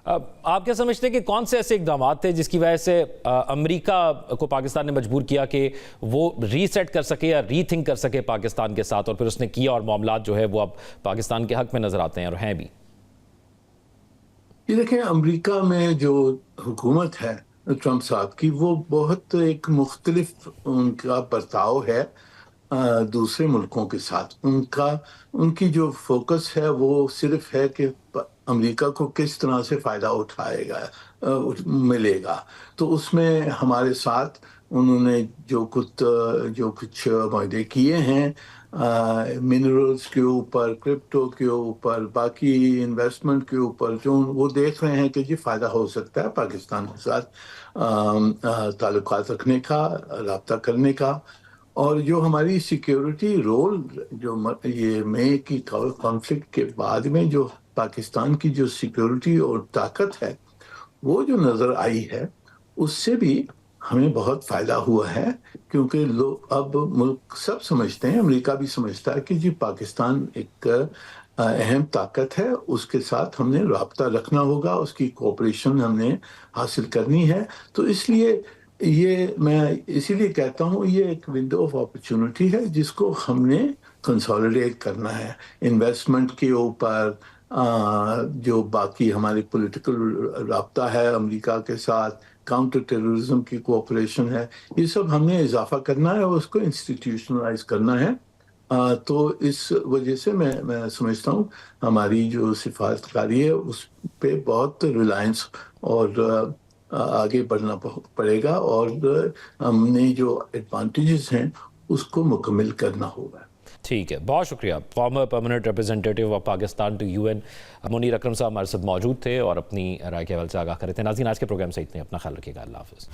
आप क्या समझते हैं कि कौन से ऐसे इकदाम थे जिसकी वजह से अमेरिका को पाकिस्तान ने मजबूर किया कि वो रीसेट कर सके या रीथिंक कर सके पाकिस्तान के साथ, और फिर उसने किया और मामलात जो है वो अब पाकिस्तान के हक में नजर आते हैं और हैं भी? ये देखें, अमेरिका में जो हुकूमत है ट्रंप साहब की, वो बहुत एक मुख्तलिफ उनका बर्ताव है दूसरे मुल्कों के साथ। उनकी जो फोकस है वो सिर्फ है कि अमेरिका को किस तरह से फायदा मिलेगा। तो उसमें हमारे साथ उन्होंने जो कुछ वायदे किए हैं मिनरल्स के ऊपर, क्रिप्टो के ऊपर, बाकी इन्वेस्टमेंट के ऊपर, जो वो देख रहे हैं कि जी फ़ायदा हो सकता है पाकिस्तान के साथ ताल्लुकात रखने का, रब्ता करने का। और जो हमारी सिक्योरिटी रोल, जो ये मई की कॉन्फ्लिक्ट के बाद में जो पाकिस्तान की जो सिक्योरिटी और ताकत है वो जो नज़र आई है, उससे भी हमें बहुत फ़ायदा हुआ है, क्योंकि लोग अब मुल्क सब समझते हैं, अमेरिका भी समझता है कि जी पाकिस्तान एक अहम ताकत है, उसके साथ हमने रब्ता रखना होगा, उसकी कोऑपरेशन हमने हासिल करनी है। तो इसलिए ये मैं इसीलिए कहता हूँ ये एक विंडो ऑफ अपॉर्चुनिटी है जिसको हमने कंसोलिडेट करना है। इन्वेस्टमेंट के ऊपर जो बाकी हमारी पॉलिटिकल रब्ता है अमेरिका के साथ, काउंटर टेररिज्म की कोऑपरेशन है, ये सब हमने इजाफा करना है और उसको इंस्टीट्यूशनलाइज करना है। तो इस वजह से मैं समझता हूँ हमारी जो सिफारतकारी है उस पे बहुत रिलायंस और आगे बढ़ना पड़ेगा और हमने जो एडवांटेजेस हैं उसको मुकम्मल करना होगा। ठीक है, बहुत शुक्रिया। Former permanent representative of Pakistan to UN Munir Akram साहब हमारे साथ मौजूद थे और अपनी राय के हवाले से आगाह कर रहे थे। नाज़रीन, आज के प्रोग्राम से इतने, अपना ख्याल रखिएगा। अल्लाह हाफ़िज़।